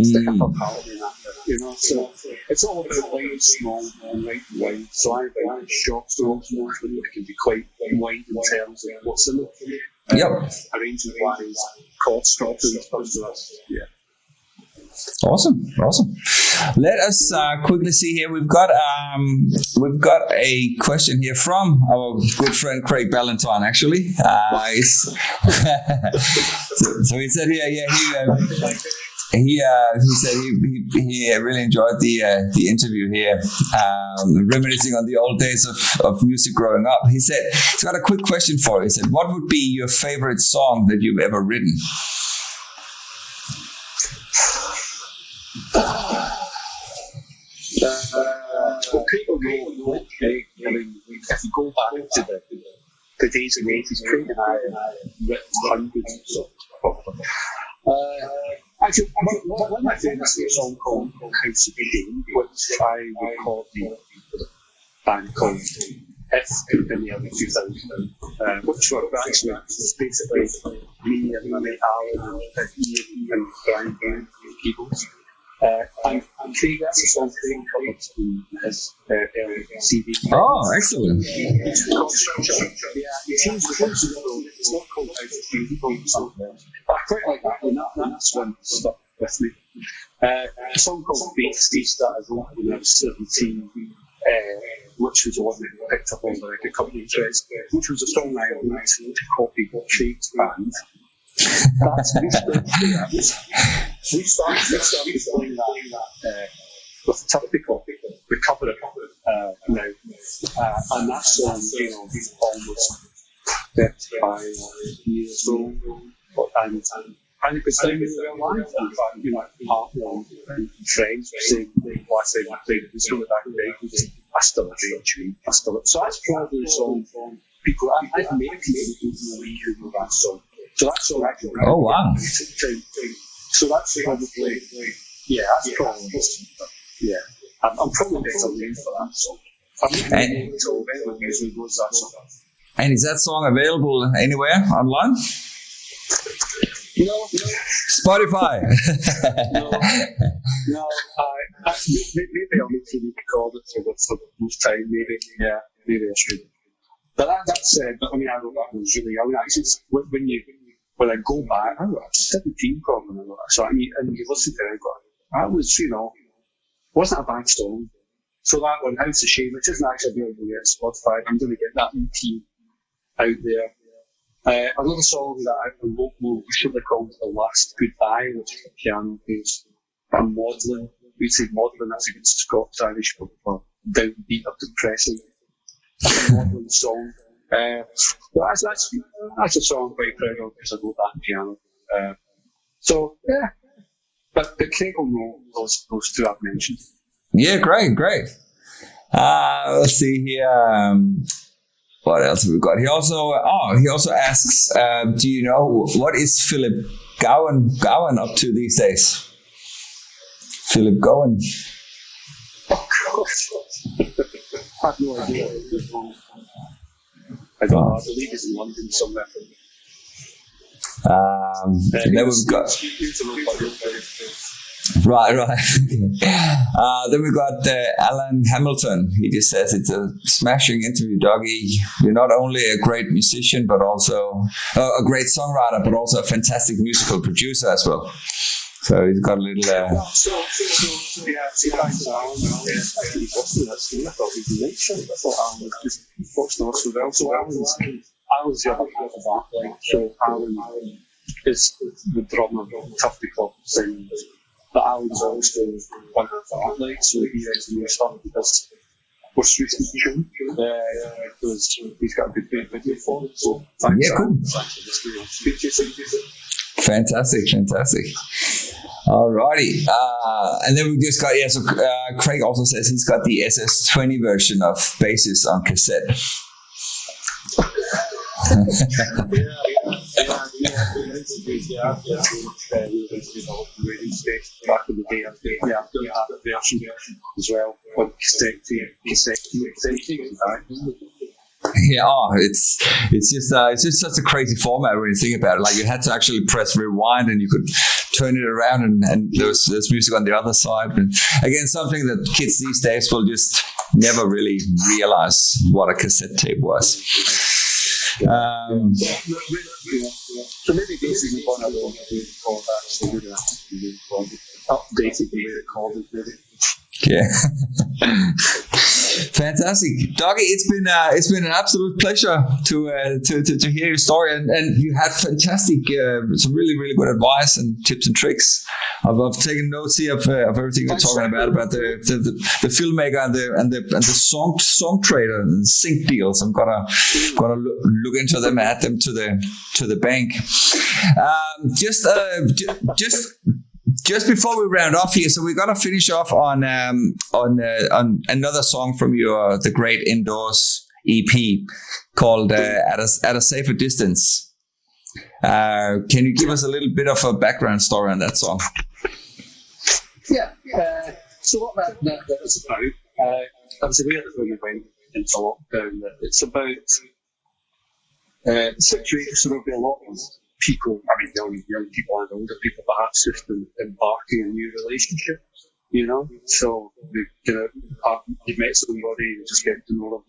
S2: Stick up a power in that, you know. So it's all about wide, small, and right and wide. So I like short songs mostly. It can be quite wide in terms of what's in it. Arrangement wise, chord structure and stuff. So that's, yeah.
S1: Awesome. Let us quickly see here. We've got a question here from our good friend Craig Ballantyne. Actually, so he said he said he really enjoyed the interview here, reminiscing on the old days of music growing up. He said he's got a quick question for you. He said, "What would be your favorite song that you've ever written?"
S2: Well, people know, I mean, if you go back to the days of the 80s, Craig and I written hundreds of songs. Actually, one of my favourites is a song called House of Pain, which I recorded with a band called If in the early 2000s, which were actually basically me and my mate Alan and Ian and Brian doing keyboards. And Craig, that's a song Craig covered in his CD.
S1: Oh, excellent.
S2: It's not called House of Pain, it's called something else. But I quite like that, and that's one that stuck with me. A song called Beasties that I wrote when I was 17, which was the one that I picked up on the record company Trez, which was a song I wrote to copy Craig's band. We started playing that with Typical. We covered it now. And that song, you know, almost 35 years old. And it was down in real life. In fact, you know, partner and friends were saying, well, I said, I played it was back in the day. I still agree, actually. So that's probably the song from people. I've met people who know that song. So that's all I can write.
S1: Oh, wow.
S2: So that's probably, yeah, that's probably, yeah. I'm probably better known for that song. I'm not going to tell anyone usually knows that song.
S1: And is that song available anywhere online?
S2: No.
S1: Spotify.
S2: No. Maybe I'll need to record it for the most time. Maybe I should. But that said, I mean, I wrote that one really young. Actually, when I go back, I was 17 probably when I wrote that song. And you listen to it, I was, you know, Wasn't a bad song. So that one, House of Shame, which isn't actually available yet on Spotify. I'm going to get that EP out there. Another song that I will usually call The Last Goodbye, which is a piano based. I'm modelling. We say modelling, that's a good Scots Irish for downbeat or depressing. That's a modelling song. But that's a song I'm quite proud of because I wrote that piano. So, yeah. But Craig will know those two I've mentioned.
S1: Yeah, great. Let's see here. What else have we got? He also asks, do you know what is Philip Gowan up to these days? Philip Gowan.
S2: Oh, God. I have no idea. I don't know. I believe he's in London somewhere.
S1: Then we've got... Right. Then we got Alan Hamilton. He just says it's a smashing interview, Dougie. You're not only a great musician, but also a great songwriter, but also a fantastic musical producer as well. So he's got a little...
S2: So thanks, Alan. I thought he mentioned. I thought Alan was just watching us as well. So Alan's the other half of that. Like, so Alan is the drummer of Tufty Club singing. But Alan's also one half of that. Like, so he writes new stuff because most recent tune. Because he's got a good video for it. So thanks,
S1: yeah, cool.
S2: Speak to you.
S1: Fantastic. Alrighty. And then we just got, so Craig also says he's got the SS20 version of Basis on cassette.
S2: Back in the day, I've done that version as well. On cassette.
S1: Yeah, it's just such a crazy format when you think about it. Like you had to actually press rewind and you could turn it around and there's music on the other side. And again, something that kids these days will just never really realize what a cassette tape was.
S2: So maybe basically one of them for that, so we're going to have to updated the recorded maybe.
S1: Yeah. Fantastic, Dougie. It's been an absolute pleasure to hear your story, and you had fantastic, some really good advice and tips and tricks. I've taken notes here of everything you're talking about the filmmaker and the song trader and sync deals. I'm gonna look into them, add them to the bank. Just before we round off here, so we're gonna finish off on another song from the Great Indoors EP called "At a Safer Distance." Can you give us a little bit of a background story on that song?
S2: Yeah. So what that is about? I was aware that when we went into lockdown that it's about the situation. There'll be a lot of people, young people and older people perhaps just embarking in new relationships, So you met somebody, you just get to know them,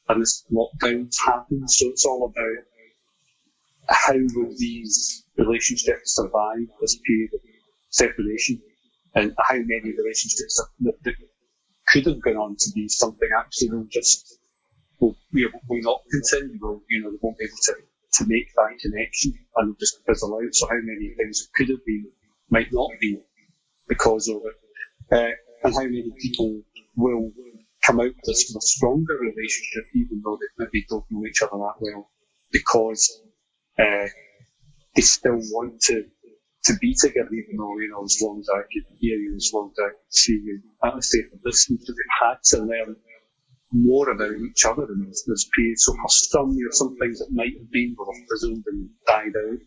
S2: and this lockdown's happened. So it's all about how will these relationships survive this period of separation, and how many relationships that could have gone on to be something actually will not continue. They won't be able to make that connection and just fizzle out. So how many things it could have been might not be because of it, and how many people will come out of this with a stronger relationship even though they maybe don't know each other that well because they still want to be together even though, as long as I can hear you, as long as I can see you, at a safe distance, but they've had to learn more about each other in this period. So for some things that might have been will have presumed and died out.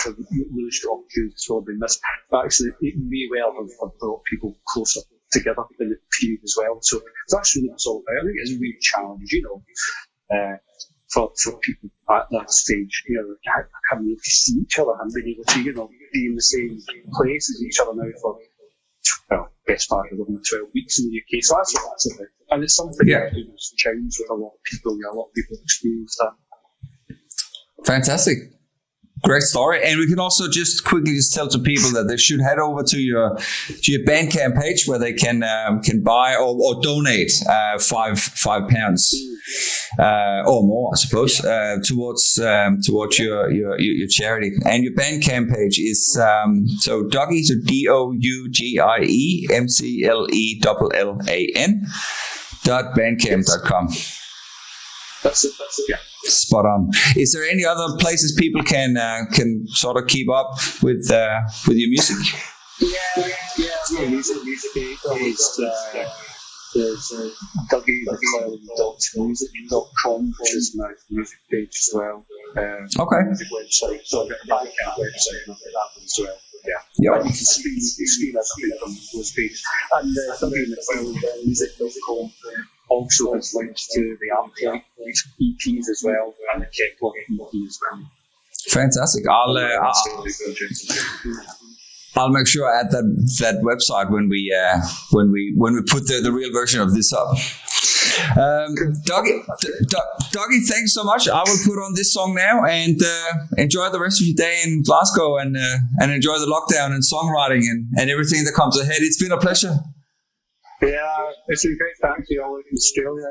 S2: Other really strong opportunities will have been missed. But actually, it may well have brought people closer together in the period as well. So that's really what it's all about. I think it's a real challenge, for people at that stage. How can we see each other and being able to, be in the same place as each other now for best part of 12 weeks in the UK. So that's what that's about. And it's something that has changed with a lot of people. A lot of people experience that.
S1: Fantastic. Great story. And we can also just quickly tell to people that they should head over to your Bandcamp page where they can buy or donate £5 or more, I suppose, towards your charity. And your Bandcamp page is so Dougie, so DougiemcLellan.bandcamp.com.
S2: That's it. Yeah.
S1: Spot on. Is there any other places people can sort of keep up with your music?
S2: Yeah. My music page is there's DougieMcLellan.music.com, which is my music page as well.
S1: Okay.
S2: Music website, so I've got a Bandcamp website and I've got that one as well. Yeah.
S1: Yep.
S2: And you can stream everything from those pages. And DougieMcLellan.music.com also has links to the Untitled EPs as well, and the Ketlock EP as well.
S1: Fantastic. I'll make sure I add that website when we put the real version of this up. Dougie, thanks so much. I will put on this song now and enjoy the rest of your day in Glasgow and enjoy the lockdown and songwriting and everything that comes ahead. It's been a pleasure.
S2: Yeah, it's been great. Thank you all in Australia.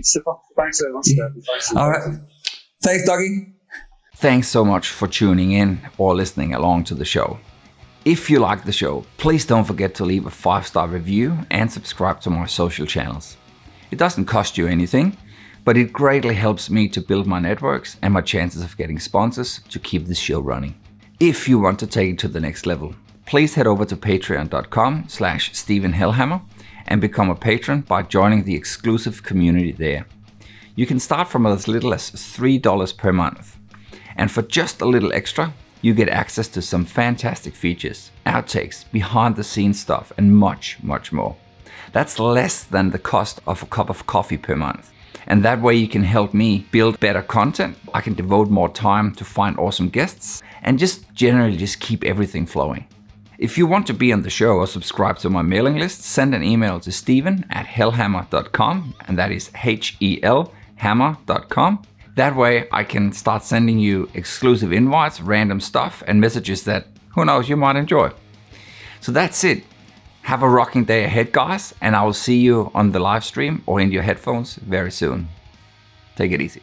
S2: Super. Thanks very much.
S1: All right. Thanks, Dougie.
S3: Thanks so much for tuning in or listening along to the show. If you like the show, please don't forget to leave a 5-star review and subscribe to my social channels. It doesn't cost you anything, but it greatly helps me to build my networks and my chances of getting sponsors to keep this show running. If you want to take it to the next level, please head over to patreon.com/Stephen Helhammer and become a patron by joining the exclusive community there. You can start from as little as $3 per month. And for just a little extra, you get access to some fantastic features, outtakes, behind the scenes stuff, and much, much more. That's less than the cost of a cup of coffee per month. And that way you can help me build better content. I can devote more time to find awesome guests and just generally just keep everything flowing. If you want to be on the show or subscribe to my mailing list, send an email to steven@helhammer.com, and that is HELhammer.com. That way I can start sending you exclusive invites, random stuff, and messages that, who knows, you might enjoy. So that's it. Have a rocking day ahead, guys, and I will see you on the live stream or in your headphones very soon. Take it easy.